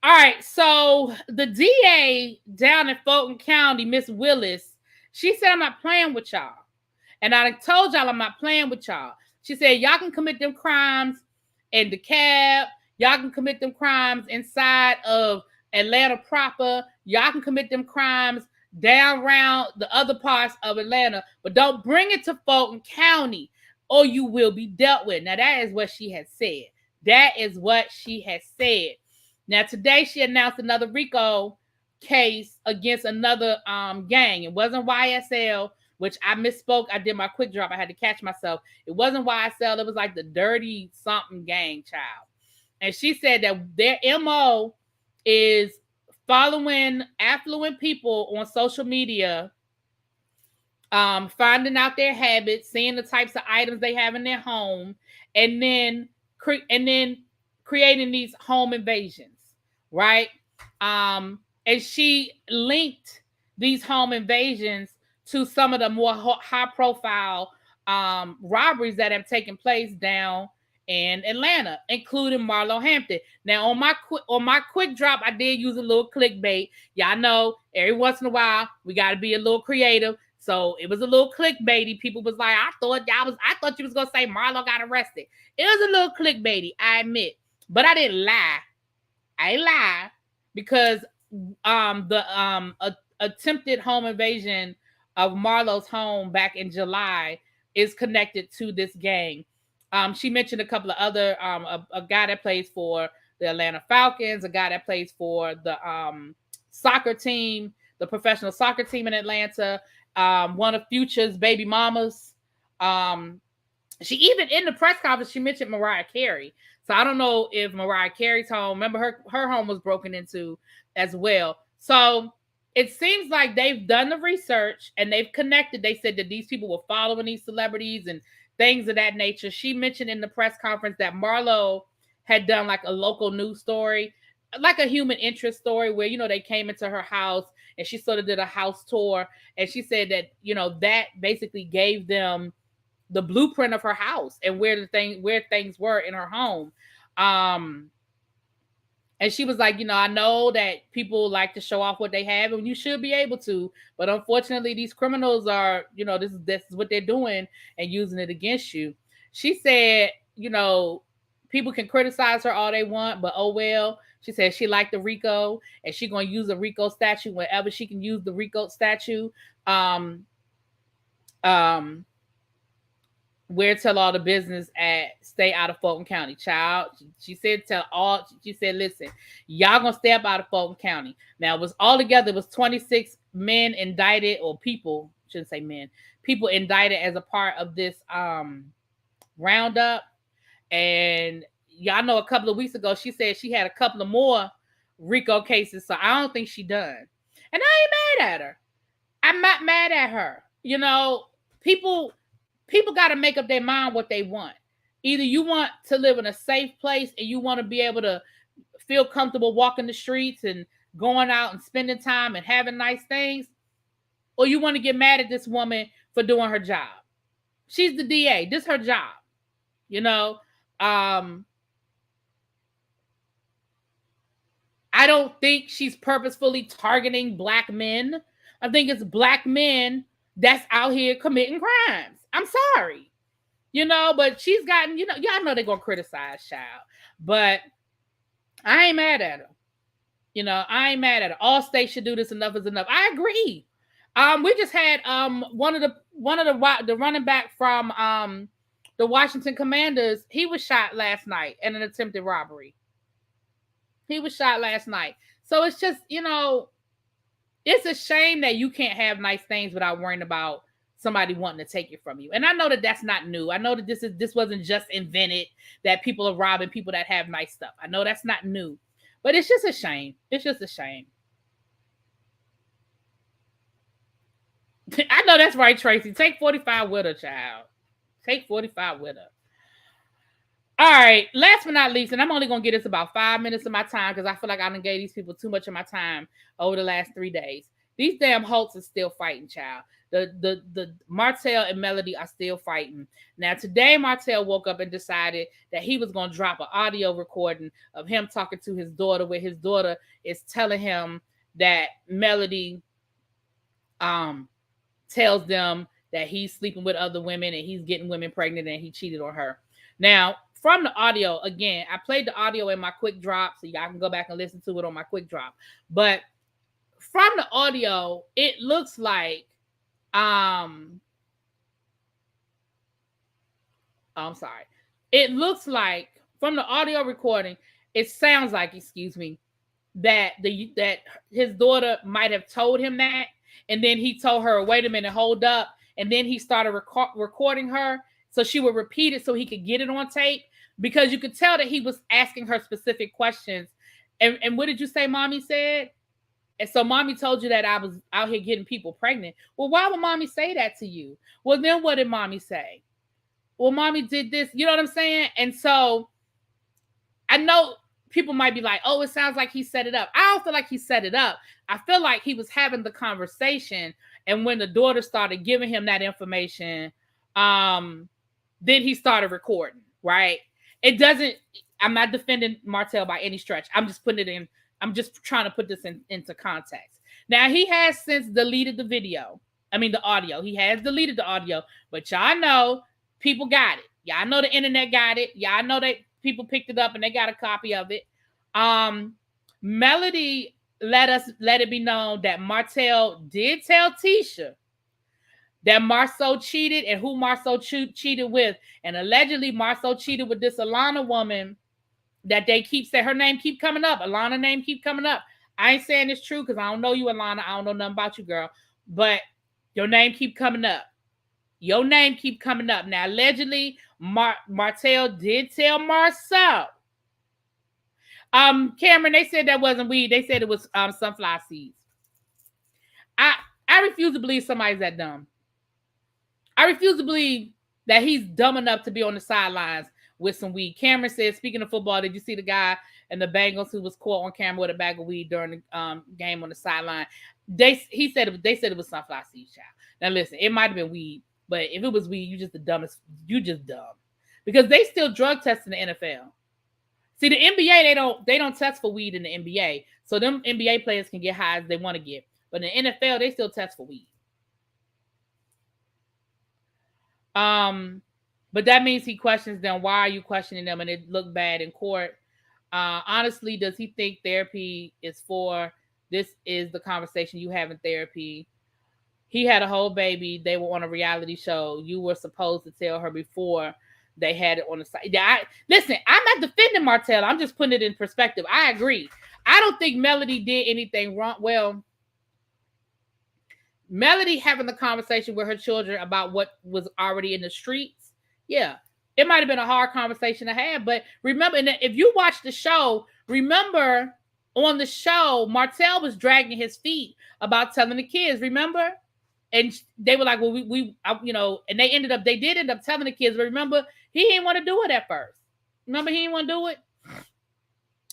right. So the DA down in Fulton County, Miss Willis, she said, I'm not playing with y'all. And I told y'all I'm not playing with y'all. She said, y'all can commit them crimes in DeKalb. Y'all can commit them crimes inside of Atlanta proper. Y'all can commit them crimes down around the other parts of Atlanta. But don't bring it to Fulton County or you will be dealt with. Now, that is what she has said. That is what she has said. Now, today she announced another RICO case against another gang. It wasn't YSL, which I misspoke. I did my quick drop. I had to catch myself. It wasn't YSL. It was like the Dirty Something Gang, child. And she said that their MO is following affluent people on social media, finding out their habits, seeing the types of items they have in their home, and then creating these home invasions, right? And she linked these home invasions to some of the more high profile robberies that have taken place down in Atlanta, including Marlo Hampton. Now, on my quick drop, I did use a little clickbait. Y'all know every once in a while we got to be a little creative. So it was a little clickbaity. People was like, I thought you was gonna say Marlo got arrested. It was a little clickbaity, I admit, but I didn't lie. I ain't lie, because the attempted home invasion of Marlo's home back in July is connected to this gang. She mentioned a couple of other a guy that plays for the Atlanta Falcons, a guy that plays for the soccer team, the professional soccer team in Atlanta, one of Future's baby mamas. She even, in the press conference, she mentioned Mariah Carey. So I don't know if Mariah Carey's home, remember her home was broken into as well. So it seems like they've done the research and they've connected. They said that these people were following these celebrities and things of that nature. She mentioned in the press conference that Marlo had done like a local news story, like a human interest story where, they came into her house and she sort of did a house tour. And she said that, that basically gave them the blueprint of her house and where things were in her home. And she was like, I know that people like to show off what they have, and you should be able to, but unfortunately these criminals are, this is what they're doing and using it against you. She said, people can criticize her all they want, but oh well. She said she liked the RICO and she's going to use a RICO statute whenever she can use the RICO statute. Where tell all the business at stay out of Fulton County, child. She said listen, y'all gonna stay up out of Fulton County. Now it was all together, it was 26 men indicted, or people, shouldn't say men, people indicted as a part of this roundup. And y'all know a couple of weeks ago she said she had a couple of more RICO cases, so I don't think she done. And I ain't mad at her. I'm not mad at her. People got to make up their mind what they want. Either you want to live in a safe place and you want to be able to feel comfortable walking the streets and going out and spending time and having nice things, or you want to get mad at this woman for doing her job. She's the DA. This is her job. I don't think she's purposefully targeting Black men. I think it's Black men that's out here committing crimes. I'm sorry, but she's gotten, y'all know they're going to criticize Shah, but I ain't mad at her. I ain't mad at her. All states should do this. Enough is enough. I agree. We just had one of the running back from the Washington Commanders. He was shot last night in an attempted robbery. He was shot last night. So it's just, it's a shame that you can't have nice things without worrying about somebody wanting to take it from you. And I know that that's not new. I know that this wasn't just invented, that people are robbing people that have nice stuff. I know that's not new, but it's just a shame. It's just a shame. I know that's right, Tracy. Take 45 with her, child. Take 45 with her. All right. Last but not least, and I'm only going to get this about 5 minutes of my time because I feel like I done gave these people too much of my time over the last 3 days. These damn Hulks are still fighting, child. The Martell and Melody are still fighting. Now, today, Martell woke up and decided that he was going to drop an audio recording of him talking to his daughter, where his daughter is telling him that Melody tells them that he's sleeping with other women and he's getting women pregnant and he cheated on her. Now, from the audio, again, I played the audio in my quick drop, so y'all can go back and listen to it on my quick drop. But from the audio, it looks like I'm sorry. It looks like from the audio recording, it sounds like, that his daughter might have told him that, and then he told her, wait a minute, hold up, and then he started recording her, so she would repeat it so he could get it on tape, because you could tell that he was asking her specific questions. And what did you say mommy said? And so mommy told you that I was out here getting people pregnant. Well, why would mommy say that to you? Well, then what did mommy say? Well, mommy did this. You know what I'm saying? And so I know people might be like, oh, it sounds like he set it up. I don't feel like he set it up. I feel like he was having the conversation. And when the daughter started giving him that information, then he started recording, right? It doesn't, I'm not defending Martell by any stretch. I'm just putting it in, I'm just trying to put this into context. Now, he has since deleted the video. I mean, the audio. He has deleted the audio, but y'all know people got it. Y'all know the internet got it. Y'all know that people picked it up and they got a copy of it. Melody let it be known that Martell did tell Tisha that Marceau cheated and who Marceau cheated with. And allegedly Marceau cheated with this Alana woman that they keep saying, her name keep coming up. Alana name keep coming up. I ain't saying it's true because I don't know you, Alana. I don't know nothing about you, girl. But your name keep coming up. Your name keep coming up. Now, allegedly, Martell did tell Marceau. Cameron, they said that wasn't weed. They said it was sunflower seeds. I refuse to believe somebody's that dumb. I refuse to believe that he's dumb enough to be on the sidelines with some weed. Cameron said, speaking of football, did you see the guy in the Bengals who was caught on camera with a bag of weed during the game on the sideline? They said it was sunflower seeds, child. Now listen, it might have been weed, but if it was weed, you just the dumbest. You just dumb, because they still drug test in the NFL. See, the NBA they don't test for weed in the NBA, so them NBA players can get high as they want to get, but in the NFL they still test for weed. But that means he questions them. Why are you questioning them? And it looked bad in court. Honestly, does he think therapy is for? This is the conversation you have in therapy. He had a whole baby. They were on a reality show. You were supposed to tell her before they had it on the side. Listen, I'm not defending Martell. I'm just putting it in perspective. I agree. I don't think Melody did anything wrong. Well, Melody having the conversation with her children about what was already in the streets. Yeah, it might have been a hard conversation to have. But remember, if you watch the show, remember on the show, Martell was dragging his feet about telling the kids, remember? And they were like, well, and they did end up telling the kids, but remember, he didn't want to do it at first. Remember, he didn't want to do it?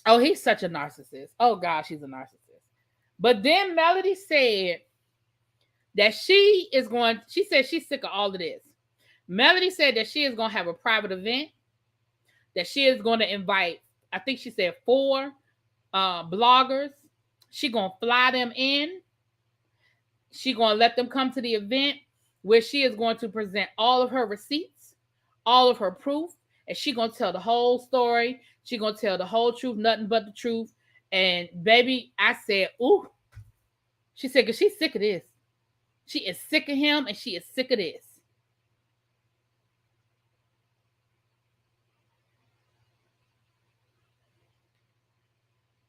Oh, he's such a narcissist. Oh, gosh, he's a narcissist. But then Melody said that she said she's sick of all of this. Melody said that she is going to have a private event, that she is going to invite, I think she said 4 bloggers. She's going to fly them in. She's going to let them come to the event where she is going to present all of her receipts, all of her proof, and she's going to tell the whole story. She's going to tell the whole truth, nothing but the truth. And baby, I said, ooh. She said, because she's sick of this. She is sick of him, and she is sick of this.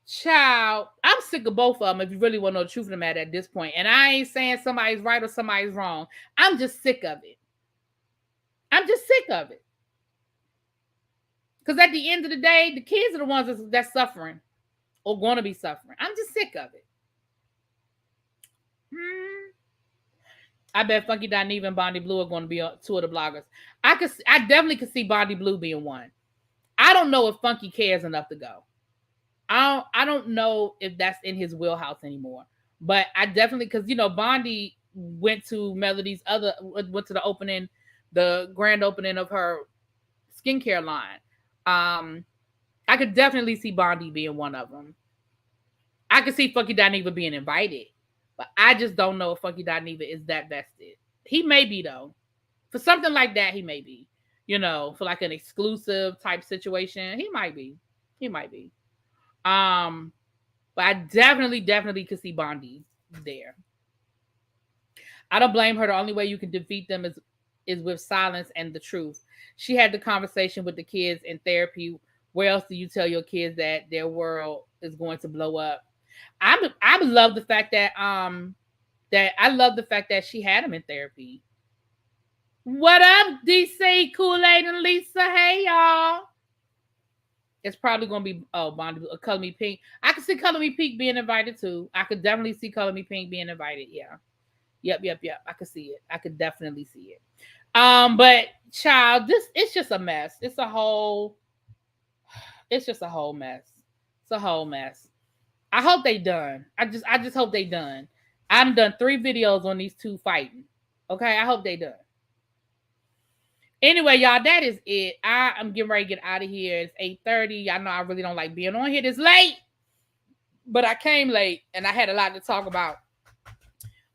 Child, I'm sick of both of them if you really want to know the truth of the matter at this point. And I ain't saying somebody's right or somebody's wrong. I'm just sick of it. I'm just sick of it. Because at the end of the day, the kids are the ones that's suffering or going to be suffering. I'm just sick of it. I bet Funky Dineva and Bondi Blue are going to be 2 of the bloggers. I definitely could see Bondi Blue being one. I don't know if Funky cares enough to go. I don't know if that's in his wheelhouse anymore. But I definitely, because, Bondi went to Melody's went to the grand opening of her skincare line. I could definitely see Bondi being one of them. I could see Funky Dineva being invited. But I just don't know if Funky Dineva is that vested. He may be, though. For something like that, he may be. For like an exclusive type situation, he might be. But I definitely could see Bondi there. I don't blame her. The only way you can defeat them is with silence and the truth. She had the conversation with the kids in therapy. Where else do you tell your kids that their world is going to blow up? I love the fact that she had him in therapy. What up, DC, Kool-Aid, and Lisa? Hey, y'all. It's probably going to be, Bondi, Color Me Pink. I can see Color Me Pink being invited, too. I could definitely see Color Me Pink being invited, yeah. Yep. I could see it. I could definitely see it. But, child, it's just a mess. It's just a whole mess. It's a whole mess. I hope they done. I just hope they done. I've done 3 videos on these 2 fighting. Okay, I hope they done. Anyway, y'all, that is it. I'm getting ready to get out of here. It's 8:30. Y'all know I really don't like being on here this late. But I came late and I had a lot to talk about.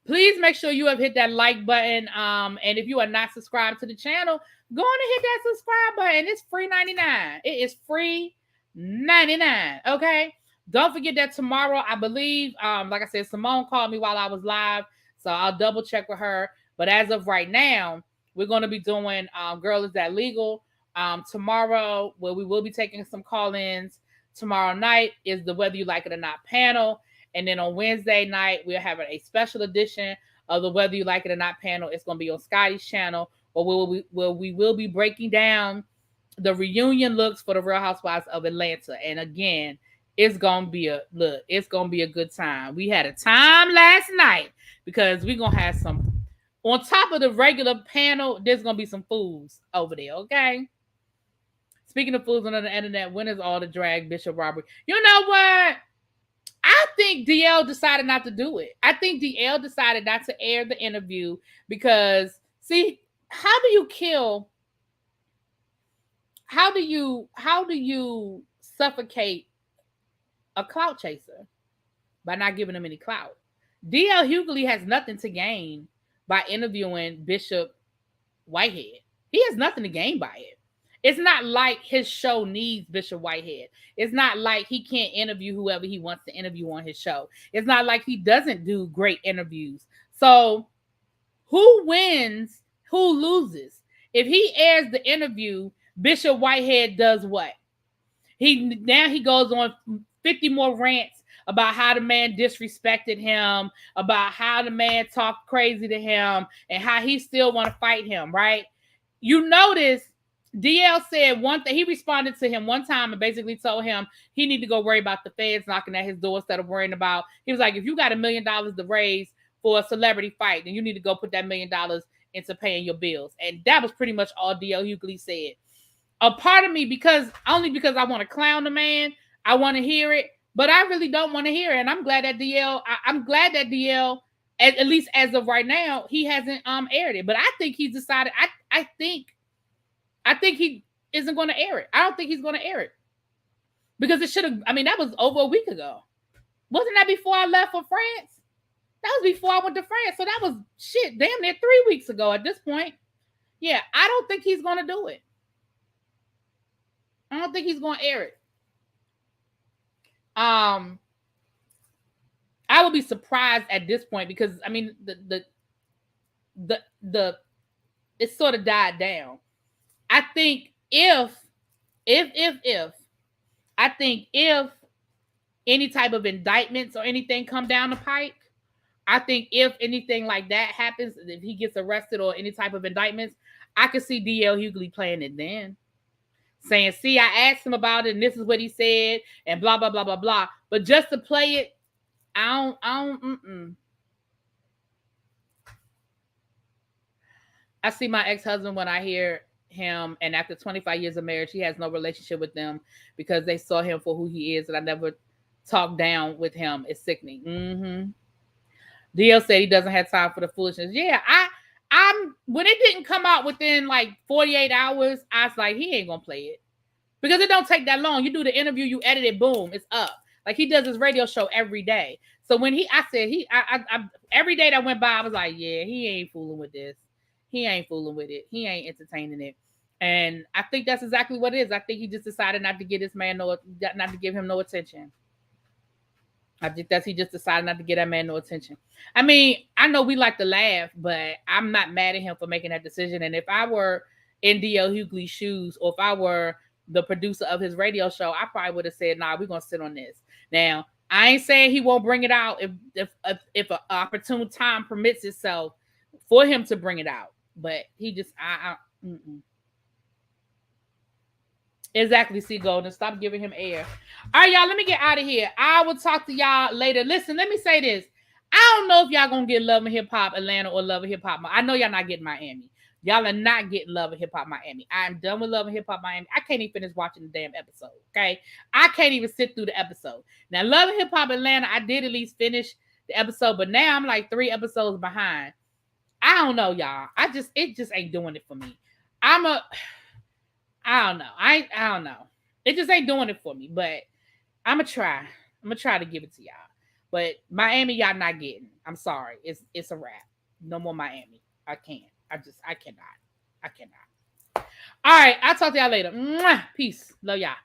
Please make sure you have hit that like button. And if you are not subscribed to the channel, go on and hit that subscribe button. It's free 99. It is free 99. Okay. Don't forget that tomorrow, I believe, like I said, Simone called me while I was live. So I'll double check with her. But as of right now, we're going to be doing Girl, Is That Legal? Tomorrow, where we will be taking some call-ins. Tomorrow night is the Whether You Like It or Not panel. And then on Wednesday night, we're having a special edition of the Whether You Like It or Not panel. It's going to be on Scotty's channel, where we will be breaking down the reunion looks for the Real Housewives of Atlanta. And again, it's going to be a good time. We had a time last night because we're going to have some, on top of the regular panel, there's going to be some fools over there, okay? Speaking of fools on the internet, when is all the drag Bishop Robert? You know what? I think DL decided not to do it. I think DL decided not to air the interview because, see, how do you suffocate a clout chaser? By not giving him any clout. DL Hughley has nothing to gain by interviewing Bishop Whitehead. He has nothing to gain by it. It's not like his show needs Bishop Whitehead. It's not like he can't interview whoever he wants to interview on his show. It's not like he doesn't do great interviews. So who wins, who loses? If he airs the interview, Bishop Whitehead does what? Now he goes on 50 more rants about how the man disrespected him, about how the man talked crazy to him, and how he still want to fight him, right? You notice DL said one thing. He responded to him one time and basically told him he need to go worry about the feds knocking at his door instead of worrying about. He was like, if you got $1 million to raise for a celebrity fight, then you need to go put that $1 million into paying your bills. And that was pretty much all DL Hughley said. A part of me, because I want to clown the man, I want to hear it, but I really don't want to hear it. And I'm glad that DL, at least as of right now, he hasn't aired it. But I think he's decided. I think he isn't going to air it. I don't think he's going to air it because it should have. I mean, that was over a week ago. Wasn't that before I left for France? That was before I went to France. So that was damn near 3 weeks ago at this point. Yeah, I don't think he's going to do it. I don't think he's going to air it. I would be surprised at this point because I mean the it sort of died down. I think if any type of indictments or anything come down the pike, I think if anything like that happens, if he gets arrested or any type of indictments, I could see DL Hughley playing it then. Saying, see, I asked him about it and this is what he said and blah, blah, blah, blah, blah. But just to play it, I see my ex-husband when I hear him, and after 25 years of marriage, he has no relationship with them because they saw him for who he is, and I never talked down with him. It's sickening. DL said he doesn't have time for the foolishness. Yeah, I'm when it didn't come out within like 48 hours, I was like, he ain't gonna play it. Because it don't take that long. You do the interview, you edit it, boom, it's up. Like he does his radio show every day. So when every day that went by, I was like, yeah, he ain't fooling with this. He ain't fooling with it. He ain't entertaining it. And I think that's exactly what it is. I think he just decided not to give this man not to give him no attention. I think he just decided not to give that man no attention. I mean, I know we like to laugh, but I'm not mad at him for making that decision. And if I were in DL Hughley's shoes, or if I were the producer of his radio show, I probably would have said, nah, we're going to sit on this. Now, I ain't saying he won't bring it out if an opportune time permits itself for him to bring it out. But he just, mm-mm. Exactly, see Golden. Stop giving him air. All right, y'all, let me get out of here. I will talk to y'all later. Listen, let me say this. I don't know if y'all gonna get Love and Hip Hop Atlanta or Love and Hip Hop. I know y'all not getting Miami. Y'all are not getting Love and Hip Hop Miami. I'm done with Love and Hip Hop Miami. I can't even finish watching the damn episode. Okay, I can't even sit through the episode. Now, Love and Hip Hop Atlanta, I did at least finish the episode, but now I'm like 3 episodes behind. I don't know, y'all. It just ain't doing it for me. I don't know. I don't know. It just ain't doing it for me, but I'm gonna try. I'm gonna try to give it to y'all. But Miami, y'all not getting. I'm sorry. It's a wrap. No more Miami. I can't. I cannot. I cannot. All right. I'll talk to y'all later. Mwah! Peace. Love y'all.